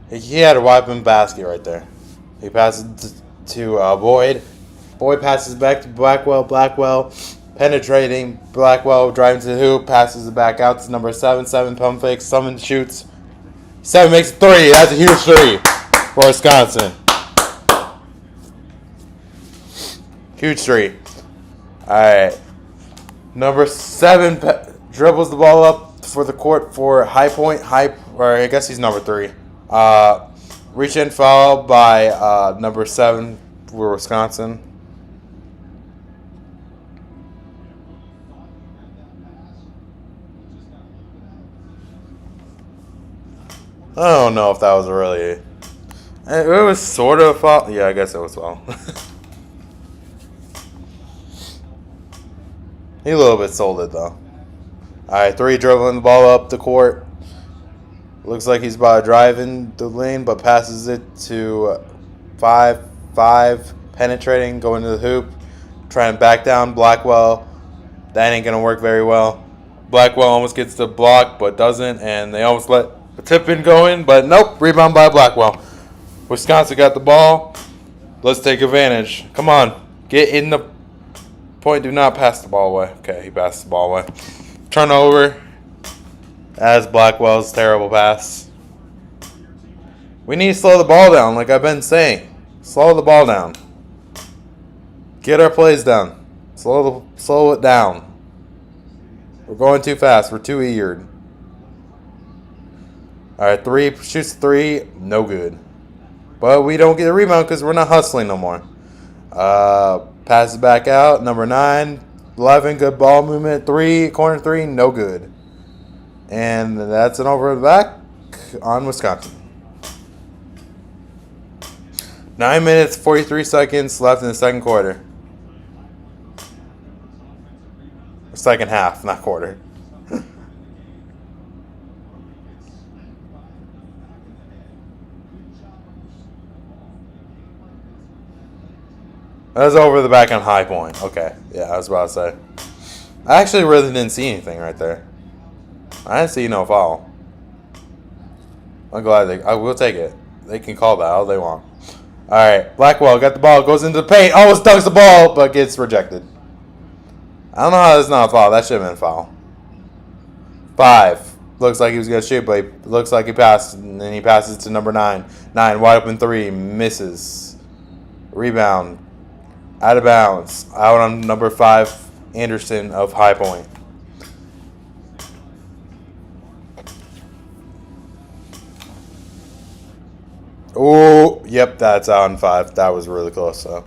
He had a wide open basket right there. He passes to Boyd. Boyd passes back to Blackwell. Blackwell penetrating. Blackwell driving to the hoop. Passes it back out to number 7. 7 pump fakes. 7 shoots. 7 makes a 3. That's a huge 3 for Wisconsin. Huge 3. Alright. Number 7 dribbles the ball up for the court for High Point. Or I guess he's number 3. Reach in foul by number 7 for Wisconsin. I don't know if that was really. It was sort of a foul. Yeah, I guess it was foul. He a little bit sold it though. Alright, 3 dribbling the ball up the court. Looks like he's about to drive in the lane, but passes it to 5. 5 penetrating, going to the hoop, trying to back down Blackwell. That ain't gonna work very well. Blackwell almost gets the block, but doesn't, and they almost let the tip in go in, but nope, rebound by Blackwell. Wisconsin got the ball. Let's take advantage. Come on, get in the point. Do not pass the ball away. Okay, he passed the ball away. Turnover. As Blackwell's terrible pass. We need to slow the ball down, like I've been saying. Slow the ball down. Get our plays down. Slow it down. We're going too fast. We're too eager. Alright, 3 shoots 3. No good. But we don't get a rebound because we're not hustling no more. Passes back out. Number 9. 11. Good ball movement. 3. Corner 3. No good. And that's an over the back on Wisconsin. 9 minutes, 43 seconds left in the second quarter. Second half, not quarter. That was over the back on High Point. Okay, yeah, I was about to say. I actually really didn't see anything right there. I didn't see no foul. I'm glad I will take it. They can call that all they want. Alright, Blackwell got the ball, goes into the paint, almost dunks the ball, but gets rejected. I don't know how that's not a foul. That should have been a foul. 5. Looks like he was going to shoot, but he looks like he passed, and then he passes to number 9. 9, wide open 3, misses. Rebound. Out of bounds. Out on number 5, Anderson of High Point. Oh, yep, that's on 5. That was really close, though.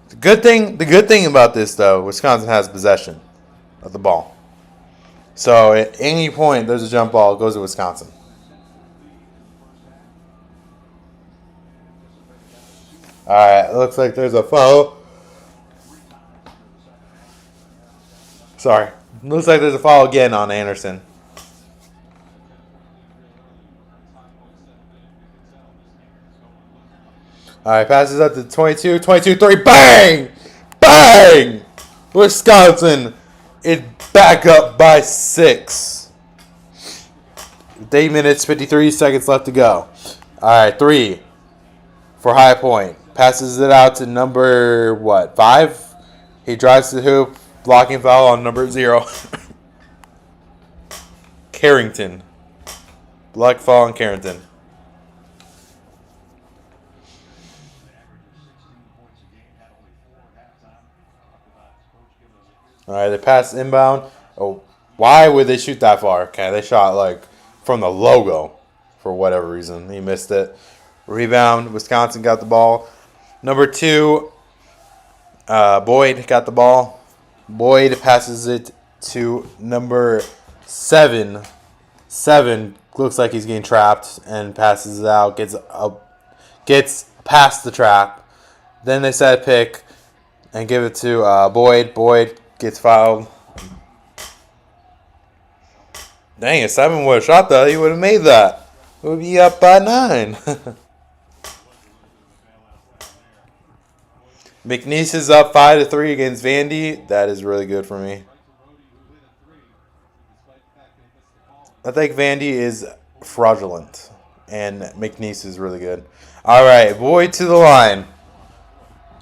The good thing about this, though, Wisconsin has possession of the ball. So at any point there's a jump ball, it goes to Wisconsin. All right, looks like there's a foul. Sorry, looks like there's a foul again on Anderson. All right, passes up to 22, 22, 3, bang! Bang! Wisconsin is back up by 6. With 8 minutes, 53 seconds left to go. All right, 3 for High Point. Passes it out to number, 5? He drives to the hoop, blocking foul on number 0. Carrington. Block foul on Carrington. All right, they pass inbound. Oh, why would they shoot that far? Okay, they shot like from the logo for whatever reason. He missed it. Rebound. Wisconsin got the ball. Number 2, Boyd got the ball. Boyd passes it to number 7. 7 looks like he's getting trapped and passes it out. Gets past the trap. Then they set a pick and give it to Boyd. Boyd gets fouled. Dang, if Simon would have shot that, he would have made that. We would be up by 9. McNeese is up 5-3 against Vandy. That is really good for me. I think Vandy is fraudulent, and McNeese is really good. All right, Boyd to the line.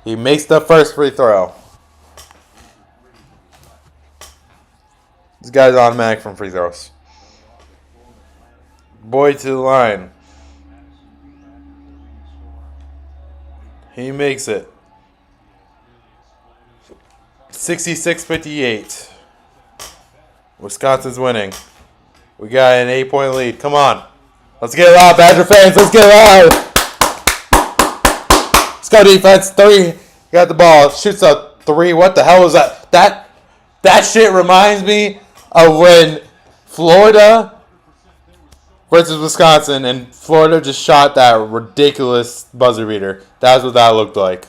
He makes the first free throw. This guy's automatic from free throws. Boyd to the line. He makes it. 66-58. Wisconsin's winning. We got an 8-point lead. Come on. Let's get it loud, Badger fans. Let's get it loud. Let's go defense. 3. Got the ball. Shoots a 3. What the hell was that? That shit reminds me of when Florida versus Wisconsin, and Florida just shot that ridiculous buzzer beater. That's what that looked like.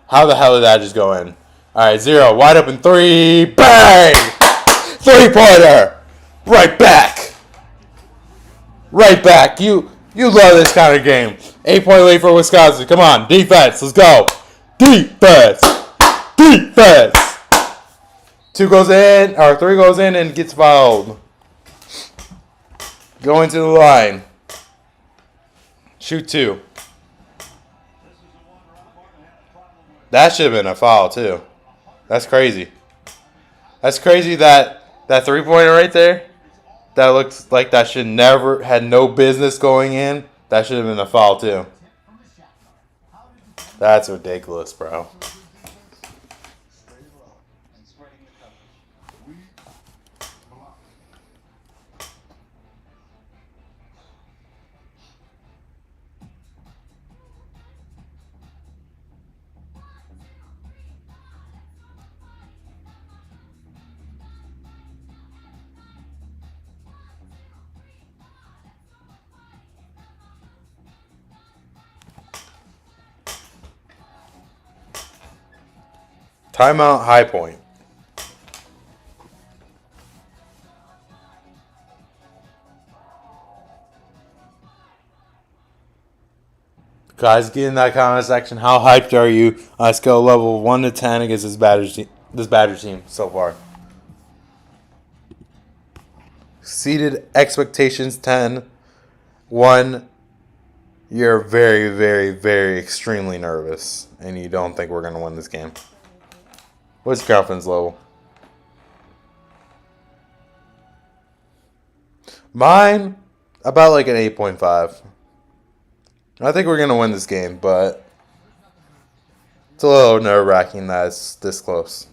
How the hell did that just go in? All right, 0. Wide open 3. Bang! 3-pointer. Right back. Right back. You love this kind of game. 8-point lead for Wisconsin. Come on, defense. Let's go. Defense. Defense. 2 goes in, or 3 goes in and gets fouled. Going to the line. Shoot 2. That should have been a foul too. That's crazy. That's crazy that 3-pointer right there, that looks like that should never, had no business going in. That should have been a foul too. That's ridiculous, bro. Timeout, High Point. Guys, get in that comment section. How hyped are you on a scale level 1 to 10 against this Badger team so far? Exceeded expectations 10. 1, you're very, very, very extremely nervous and you don't think we're going to win this game. What's your confidence level? Mine, about like an 8.5. I think we're going to win this game, but it's a little nerve-wracking that it's this close.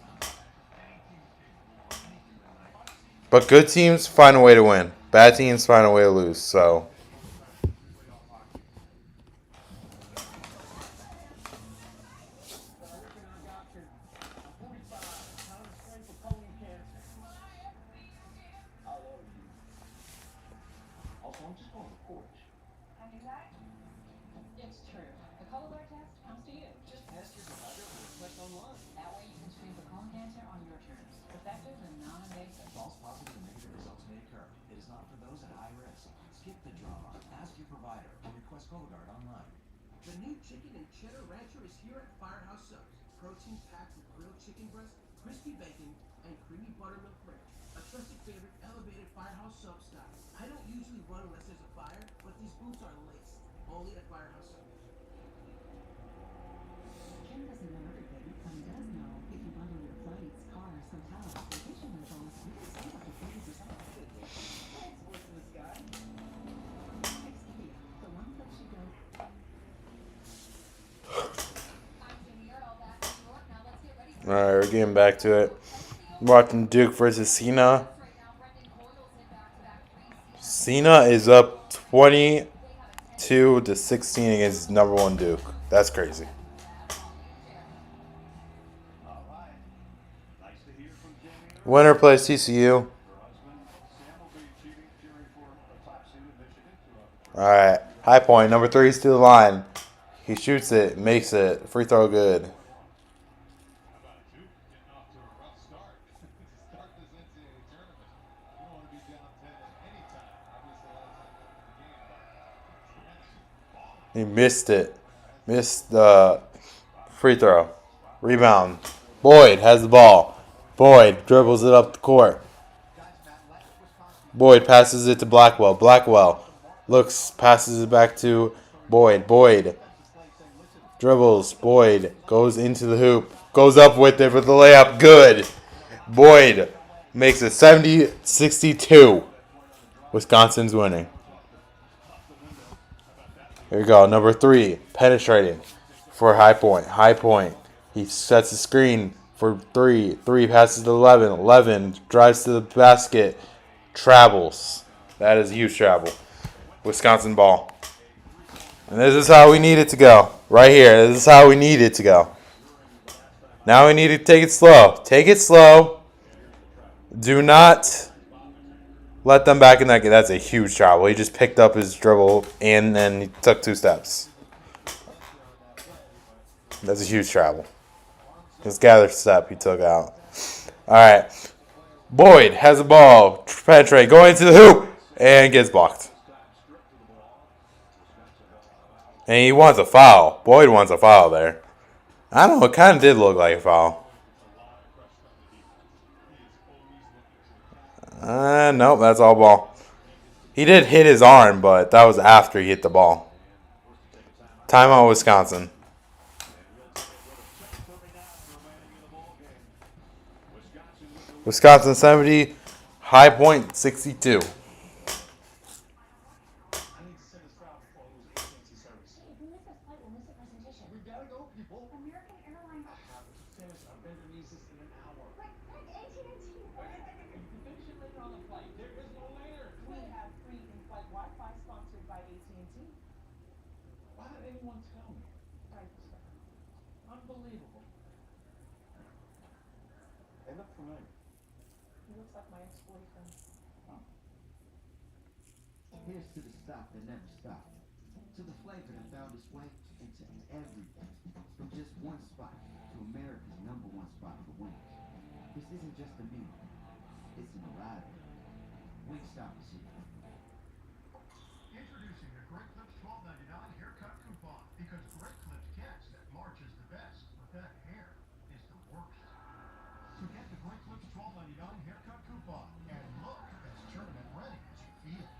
But good teams find a way to win. Bad teams find a way to lose, so... The new chicken and cheddar rancher is here at Firehouse Subs. Protein packed with grilled chicken breast, crispy bacon, and creamy buttermilk ranch. A trusted favorite, elevated Firehouse Subs style. I don't usually run unless there's a fire, but these boots are laced. Only at Firehouse Subs. Ken doesn't know everything, but he does know if you bundle your flights, cars, hotels, vacation rentals, you can save up to 30%. Thanks, voice in the sky. Expedia, the one place you go. All right, we're getting back to it. Watching Duke versus Cena. Cena is up 22-16 against number one Duke. That's crazy. Winner plays TCU. All right, high point. Number 3 is to the line. He shoots it, makes it. Free throw good. He missed it. Missed the free throw. Rebound. Boyd has the ball. Boyd dribbles it up the court. Boyd passes it to Blackwell. Blackwell looks, passes it back to Boyd. Boyd dribbles. Boyd goes into the hoop. Goes up with it for the layup. Good. Boyd makes it 70-62. Wisconsin's winning. Here we go. Number 3, penetrating for High Point. High Point. He sets the screen for 3. 3 passes to 11. 11 drives to the basket. Travels. That is a huge travel. Wisconsin ball. And this is how we need it to go. Right here. This is how we need it to go. Now we need to take it slow. Take it slow. Do not let them back in that game. That's a huge travel. He just picked up his dribble and then he took 2 steps. That's a huge travel. His gather step he took out. All right. Boyd has the ball. Penetrate. Going to the hoop. And gets blocked. And he wants a foul. Boyd wants a foul there. I don't know. It kind of did look like a foul. Nope. That's all ball. He did hit his arm, but that was after he hit the ball. Timeout, Wisconsin. Wisconsin 70, High Point 62. Unbelievable. They look familiar. He looks like my ex-boyfriend. Here's to the stop that never stopped. To the flavor that found its way into everything. From just one spot to America's #1 spot for wings. This isn't just a meal. It's an arrival. Wingstop is here. Introducing the Great Clips $12.99 haircut coupon. Because Great Clips gets that March is the best, but that hair is the worst. So get the Great Clips $12.99 haircut coupon and look as tournament ready as you feel.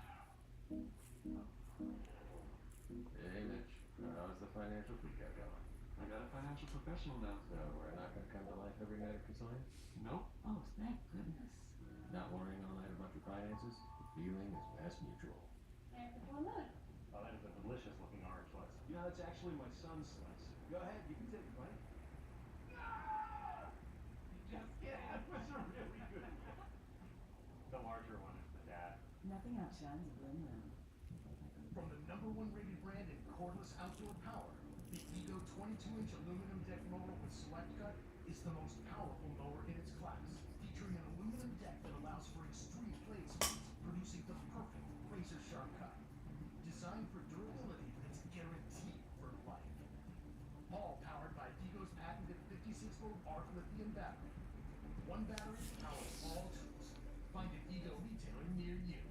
Hey, Mitch. How's the financial freakout going? I got a financial professional now. So we're not going to come to life every night at Consign? Nope. Oh, thank goodness. Not worrying all night about your finances? The feeling is Mass Mutual. Oh, that is a delicious looking orange slice. You know, that's actually my son's slice. Go ahead, you can take a bite. Just kidding, that was a really good one. The larger one is the dad. Nothing outshines aluminum. From the #1 rated brand in cordless outdoor power, the Ego 22-inch aluminum deck mower with Select Cut is the most powerful mower in its class, featuring an aluminum deck that allows for extreme blade speeds, producing the perfect razor-sharp cut. Designed for durability that's guaranteed for life. All powered by Vigo's patented 56-volt arc lithium battery. One battery powers all tools. Find a Vigo retailer near you.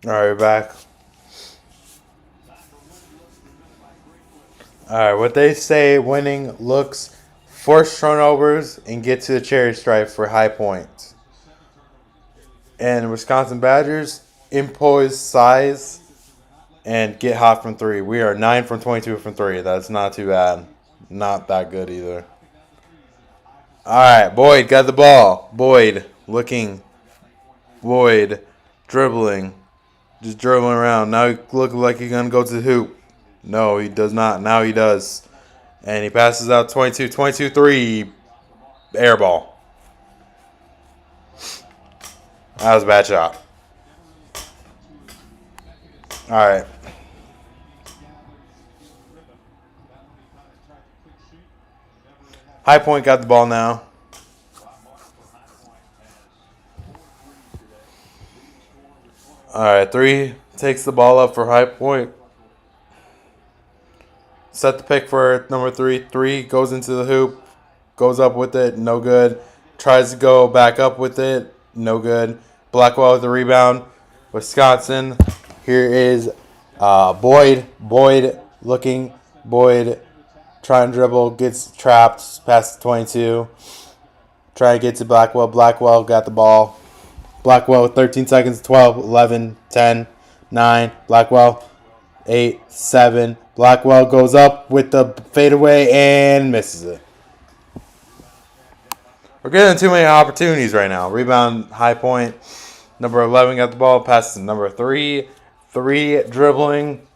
All right, we're back. All right, what they say winning looks, force turnovers, and get to the cherry stripe for high points. And Wisconsin Badgers impose size and get hot from three. We are 9 from 22 from three. That's not too bad. Not that good either. All right, Boyd got the ball. Boyd looking. Boyd dribbling. Just dribbling around. Now he looking like he's going to go to the hoop. No, he does not. Now he does. And he passes out 22-3 air ball. That was a bad shot. All right. High Point got the ball now. All right, 3 takes the ball up for High Point. Set the pick for number 3. 3 goes into the hoop. Goes up with it. No good. Tries to go back up with it. No good. Blackwell with the rebound. Wisconsin. Here is Boyd. Boyd looking. Boyd trying to dribble. Gets trapped. Past 22. Try to get to Blackwell. Blackwell got the ball. Blackwell with 13 seconds. 12, 11, 10, 9. Blackwell. 8, 7. Blackwell goes up with the fadeaway and misses it. We're getting too many opportunities right now. Rebound, High Point. Number 11 got the ball. Passes to number 3. 3 dribbling.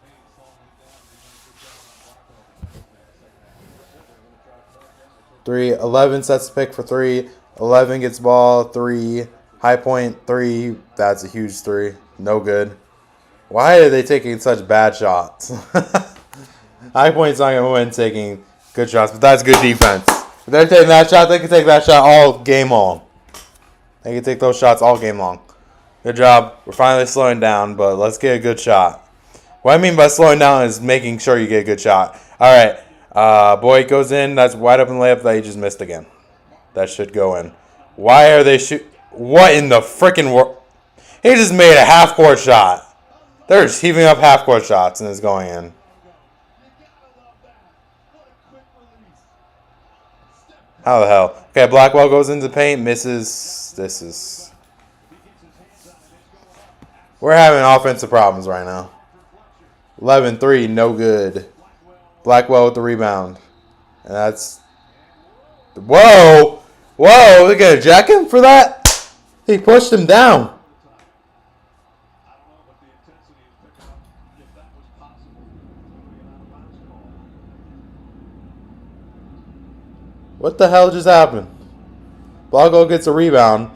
Three. 11 sets the pick for 3. 11 gets the ball. 3. High Point, 3. That's a huge 3. No good. Why are they taking such bad shots? High Point's not going to win taking good shots, but that's good defense. If they're taking that shot, they can take that shot all game long. They can take those shots all game long. Good job. We're finally slowing down, but let's get a good shot. What I mean by slowing down is making sure you get a good shot. All right. Boyd goes in. That's wide open layup that he just missed again. That should go in. Why are they shoot? What in the freaking world? He just made a half-court shot. They're just heaving up half-court shots, and it's going in. How the hell? Okay, Blackwell goes into the paint, misses. This is... We're having offensive problems right now. 11-3, no good. Blackwell with the rebound. And that's... Whoa! Whoa, they're going to jack him for that? He pushed him down. What the hell just happened? Blago gets a rebound,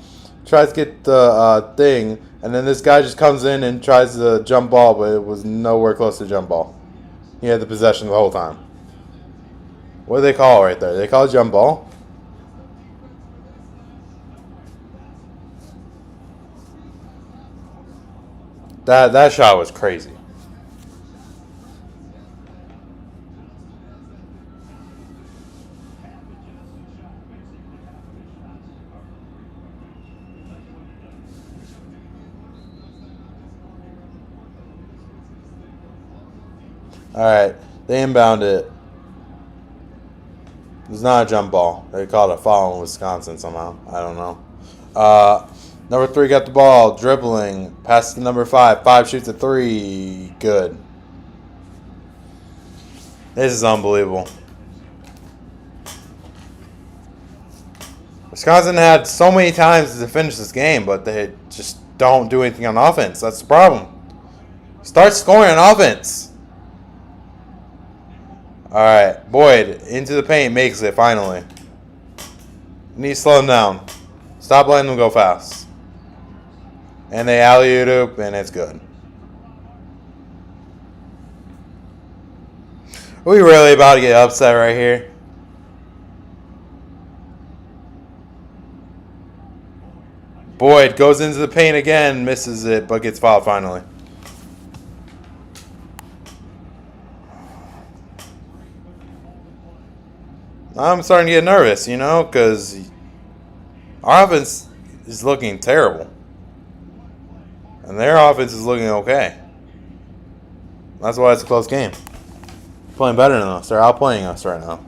tries to get the thing, and then this guy just comes in and tries to jump ball, but it was nowhere close to jump ball. He had the possession the whole time. What do they call right there? They call it jump ball? That shot was crazy. Alright, they inbound it. It's not a jump ball. They called it a foul in Wisconsin somehow. I don't know. Number 3 got the ball, dribbling, pass to number 5. 5 shoots a 3. Good. This is unbelievable. Wisconsin had so many times to finish this game, but they just don't do anything on offense. That's the problem. Start scoring on offense. Alright, Boyd into the paint, makes it finally. Need to slow him down. Stop letting them go fast. And they alley-oop, and it's good. Are we really about to get upset right here? Boyd goes into the paint again, misses it, but gets fouled finally. I'm starting to get nervous, because our offense is looking terrible. And their offense is looking okay. That's why it's a close game. Playing better than us. They're outplaying us right now.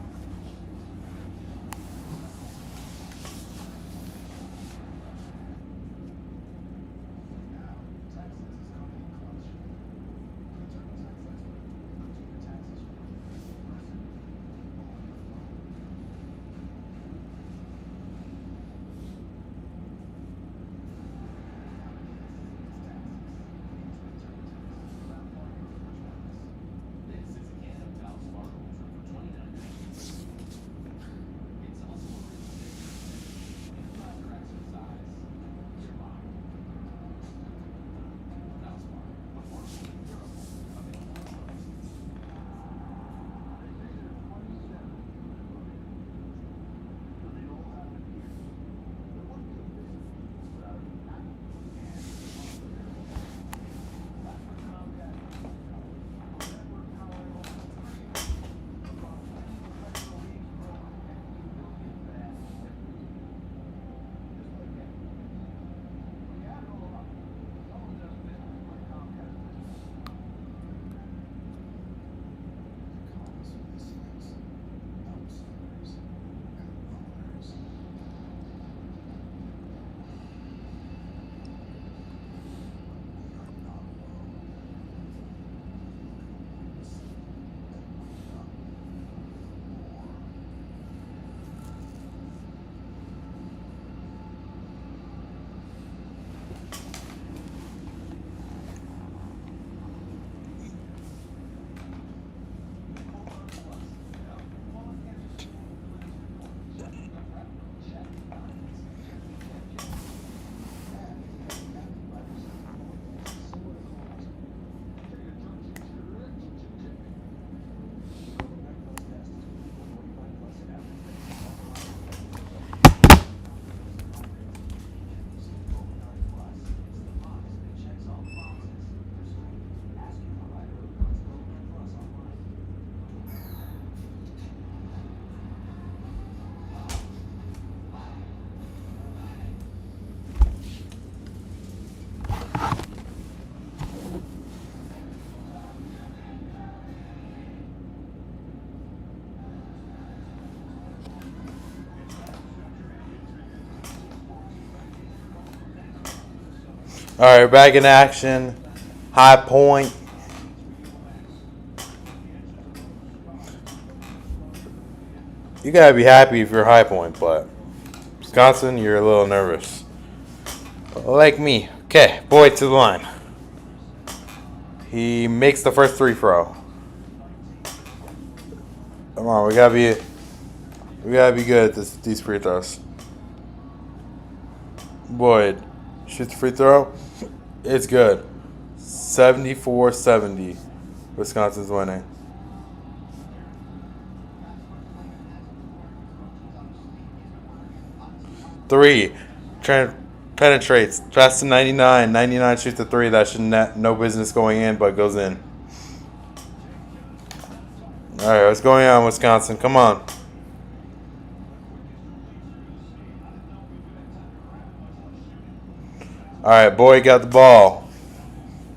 All right, back in action. High Point. You gotta be happy if you're High Point, but Wisconsin, you're a little nervous. Like me. Okay, Boyd to the line. He makes the first free throw. Come on, we gotta be good at these free throws. Boyd shoots the free throw. It's good. 74-70. Wisconsin's winning. 3. Penetrates. Fast to 99. 99 shoots the 3. That should no business going in, but goes in. Alright, what's going on, Wisconsin? Come on. Alright, Boyd got the ball.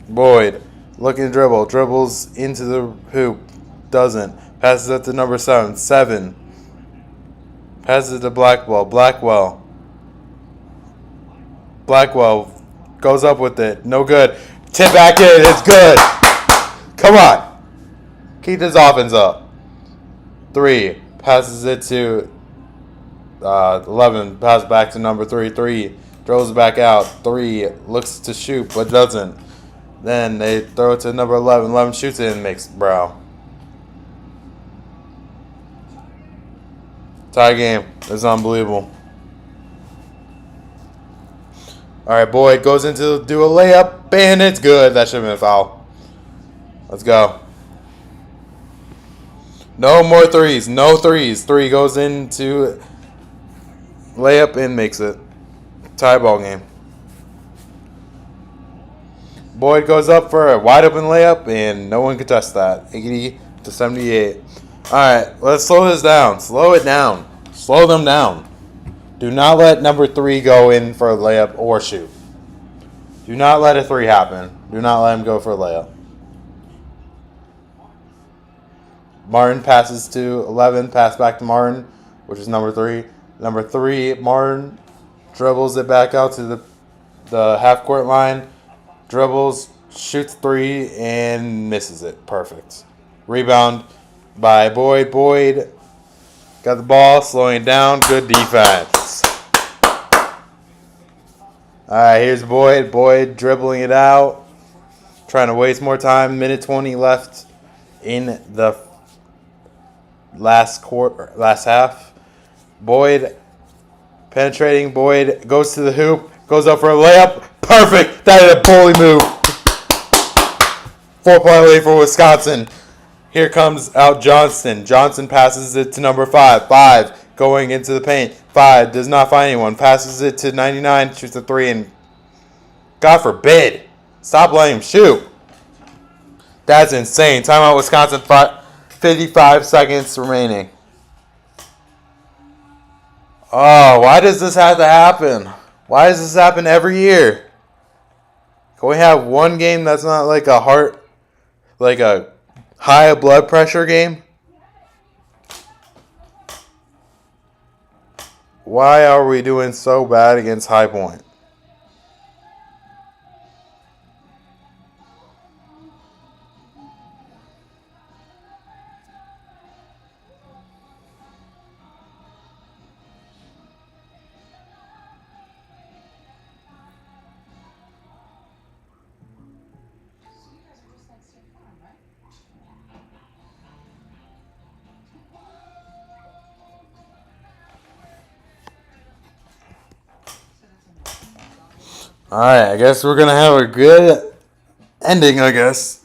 Boyd looking to dribble. Dribbles into the hoop. Doesn't. Passes it to number 7. 7. Passes it to Blackwell. Blackwell goes up with it. No good. Tip back in. It's good. Come on. Keep this offense up. 3. Passes it to 11. Pass back to number 3. 3. Throws it back out. 3. Looks to shoot, but doesn't. Then they throw it to number 11. 11 shoots it and makes brow. Tie game. It's unbelievable. Alright, Boyd goes into do a layup, and it's good. That should have been a foul. Let's go. No more threes. No threes. 3 goes into layup and makes it. Tie ball game. Boyd goes up for a wide open layup, and no one could test that. 80-78. Alright, let's slow this down. Slow it down. Slow them down. Do not let number 3 go in for a layup or shoot. Do not let a 3 happen. Do not let him go for a layup. Martin passes to 11. Pass back to Martin, which is number 3. Number 3, Martin dribbles it back out to the half court line. Dribbles, shoots 3, and misses it. Perfect. Rebound by Boyd. Boyd got the ball, slowing down. Good defense. All right, here's Boyd. Boyd dribbling it out. Trying to waste more time. Minute 20 left in the last half. Boyd penetrating. Boyd goes to the hoop. Goes up for a layup. Perfect. That is a bully move. 4-point lead for Wisconsin. Here comes out Johnston. Johnson passes it to number 5. 5 going into the paint. 5 does not find anyone. Passes it to 99. Shoots a 3 and God forbid. Stop letting him shoot. That's insane. Timeout Wisconsin. 55 seconds remaining. Oh, why does this have to happen? Why does this happen every year? Can we have one game that's not like a high blood pressure game? Why are we doing so bad against High Point? Alright, I guess we're going to have a good ending, I guess.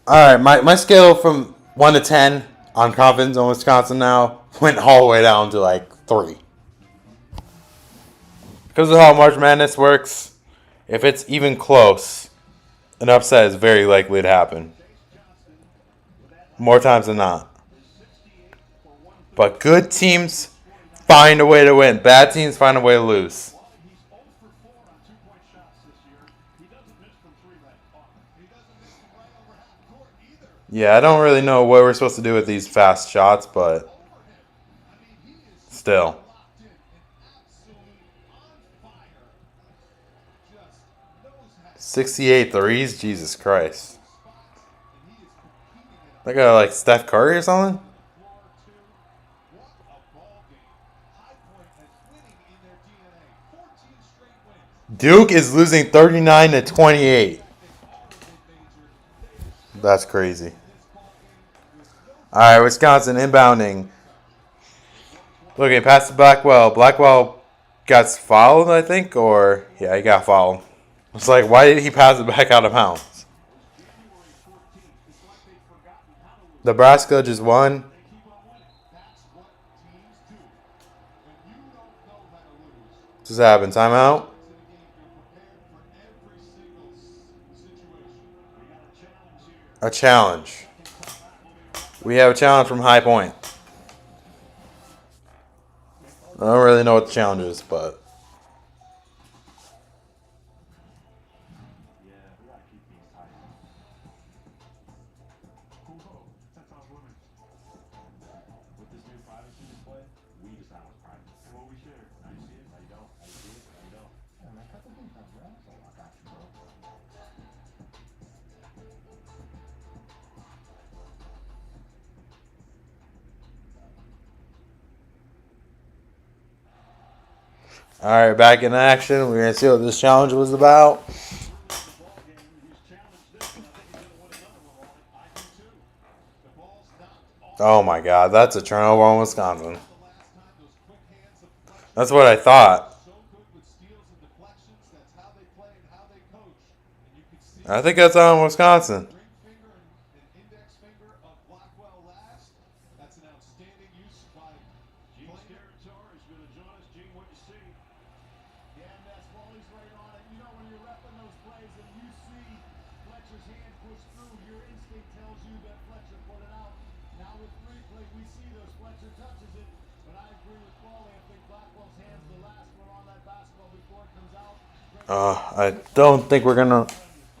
Alright, my scale from 1 to 10 on confidence on Wisconsin now went all the way down to like 3. Because of how March Madness works, if it's even close, an upset is very likely to happen. More times than not. But good teams find a way to win. Bad teams find a way to lose. Yeah, I don't really know what we're supposed to do with these fast shots, but still. "68 threes? Jesus Christ. That guy like Steph Curry or something? Duke is losing 39 to 28. That's crazy. All right, Wisconsin inbounding. Looking past Blackwell. Blackwell got fouled, I think, or yeah, he got fouled. It's like, why did he pass it back out of bounds? Nebraska just won. Just happened. Timeout. A challenge. We have a challenge from High Point. I don't really know what the challenge is, but all right, back in action. We're gonna see what this challenge was about. Oh my God, that's a turnover on Wisconsin. That's what I thought. I think that's on Wisconsin. I don't think we're gonna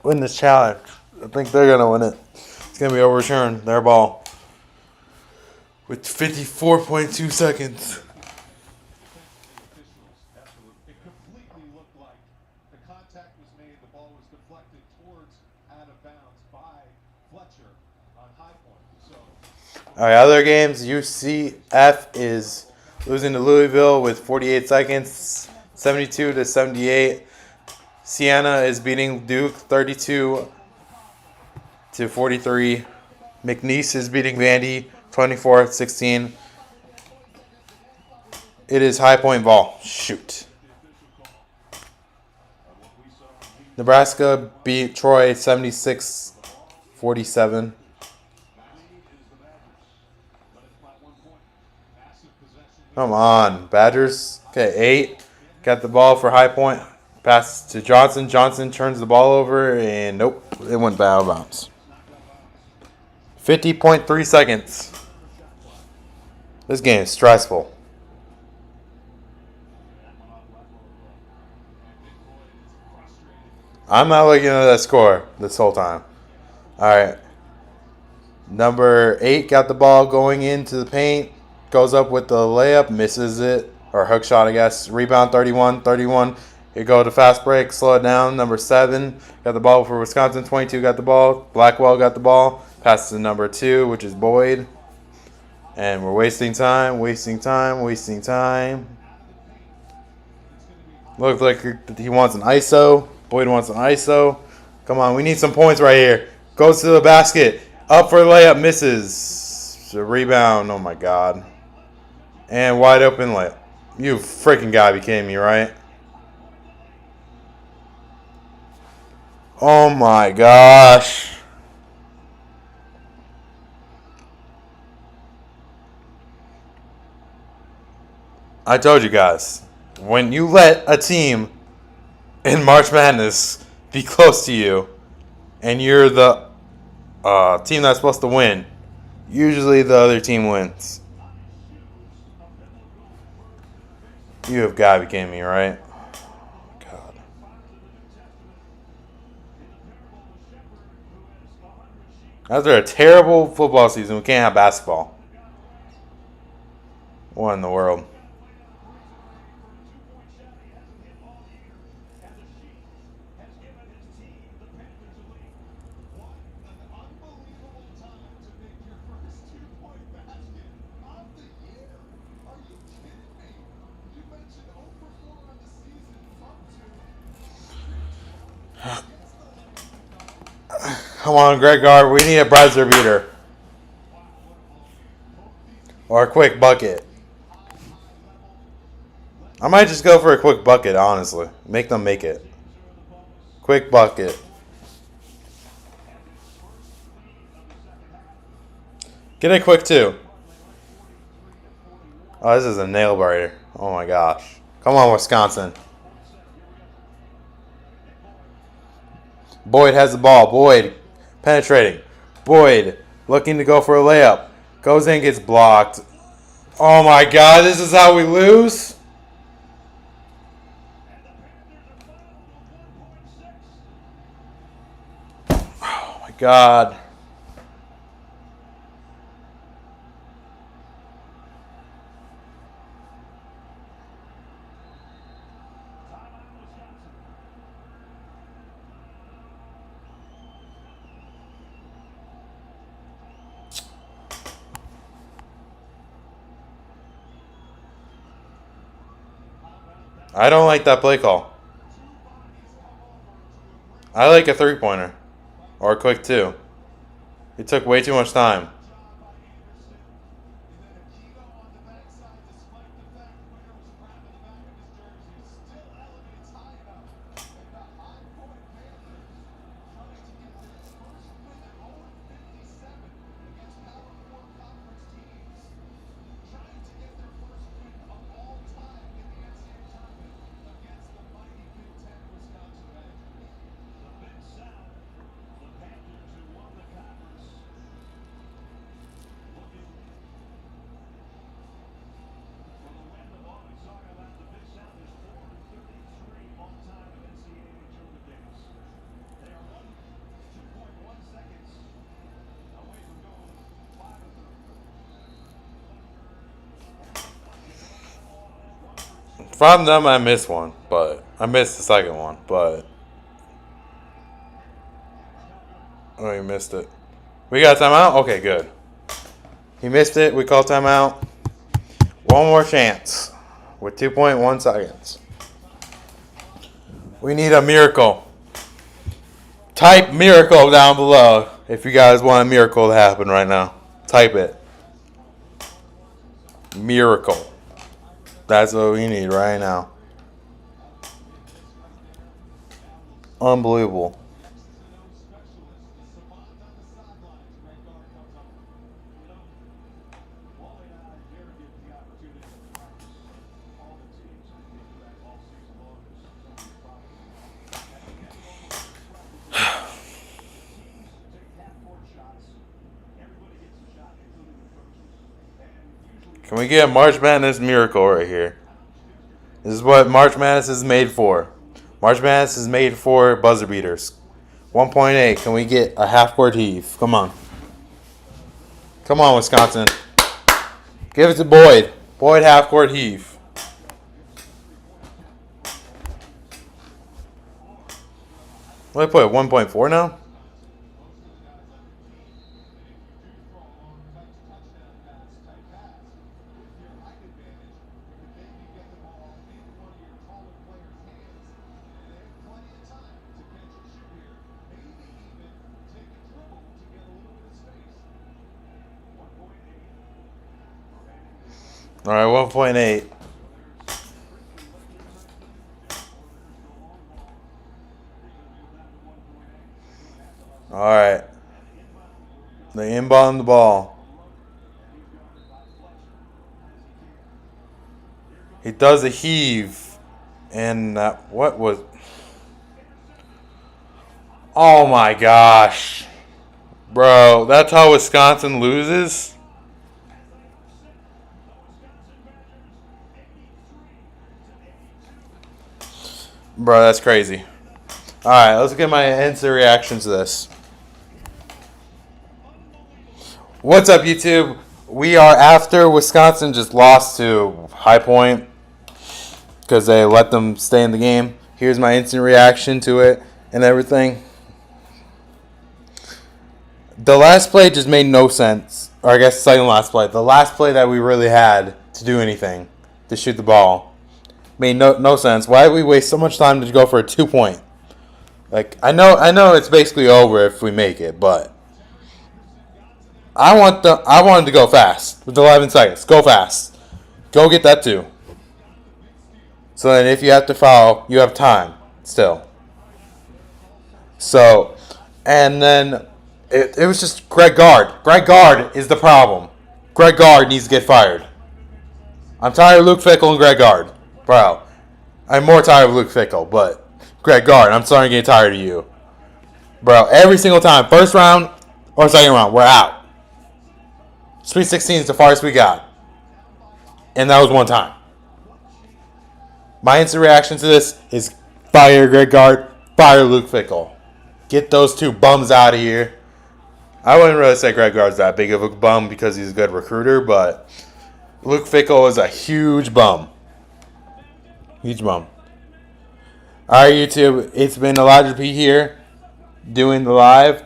win this challenge. I think they're gonna win it. It's gonna be overturned. Their ball with 54.2 seconds. It completely looked like the contact was made, the ball was deflected towards out of bounds by Fletcher on High Point. So, all right, other games. UCF is losing to Louisville with 48 seconds, 72 to 78. Siena is beating Duke 32 to 43. McNeese is beating Vandy 24-16. It is High Point ball. Shoot. Nebraska beat Troy 76-47. Come on, Badgers. Okay, 8. Got the ball for High Point. Pass to Johnson. Johnson turns the ball over, and nope, it went out of bounds. 50.3 seconds. This game is stressful. I'm not looking at that score this whole time. All right. Number 8 got the ball going into the paint. Goes up with the layup. Misses it. Or hook shot, I guess. Rebound 31. Here go to fast break. Slow it down. Number 7 got the ball for Wisconsin. 22 got the ball. Blackwell got the ball. Passes to number 2, which is Boyd. And we're wasting time. Looks like he wants an ISO. Boyd wants an ISO. Come on, we need some points right here. Goes to the basket. Up for the layup. Misses. The rebound. Oh, my God. And wide open layup. You freaking gotta be kidding me, right? Oh, my gosh. I told you guys. When you let a team in March Madness be close to you and you're the team that's supposed to win, usually the other team wins. You have got to be kidding me, right? God. After a terrible football season, we can't have basketball. What in the world? Come on, Greg Gard. We need a buzzer beater. Or a quick bucket. I might just go for a quick bucket, honestly. Make them make it. Quick bucket. Get a quick 2. Oh, this is a nail biter. Oh, my gosh. Come on, Wisconsin. Boyd has the ball. Boyd penetrating. Boyd looking to go for a layup. Goes in, gets blocked. Oh my God, this is how we lose? Oh my God. I don't like that play call. I like a 3-pointer. Or a quick 2. It took way too much time. From them, I missed one, but I missed the second one, but oh, you missed it. We got timeout? Okay, good. He missed it. We call timeout. One more chance with 2.1 seconds. We need a miracle. Type miracle down below if you guys want a miracle to happen right now. Type it. Miracle. That's what we need right now. Unbelievable. Can we get a March Madness miracle right here? This is what March Madness is made for. March Madness is made for buzzer beaters. 1.8. Can we get a half-court heave? Come on. Come on, Wisconsin. Give it to Boyd. Boyd half-court heave. What did I put? 1.4 now? All right, 1.8. All right. They inbound the ball. He does a heave. And what was... Oh my gosh. Bro, that's how Wisconsin loses? Bro, that's crazy. Alright, let's get my instant reaction to this. What's up, YouTube? We are after Wisconsin just lost to High Point because they let them stay in the game. Here's my instant reaction to it and everything. The last play just made no sense. Or I guess second last play. The last play that we really had to do anything, to shoot the ball, made no sense. Why did we waste so much time to go for a 2-point? Like, I know it's basically over if we make it, but I wanted to go fast with 11 seconds. Go fast. Go get that 2. So then if you have to foul, you have time still. So, and then it was just Greg Gard. Greg Gard is the problem. Greg Gard needs to get fired. I'm tired of Luke Fickle and Greg Gard. Bro, I'm more tired of Luke Fickle, but Greg Gard, I'm starting to get tired of you. Bro, every single time, first round or second round, we're out. Sweet 16 is the farthest we got. And that was one time. My instant reaction to this is fire Greg Gard, fire Luke Fickle. Get those two bums out of here. I wouldn't really say Greg Gard's that big of a bum because he's a good recruiter, but Luke Fickle is a huge bum. Huge bum. Alright, YouTube, it's been Elijah P here doing the live.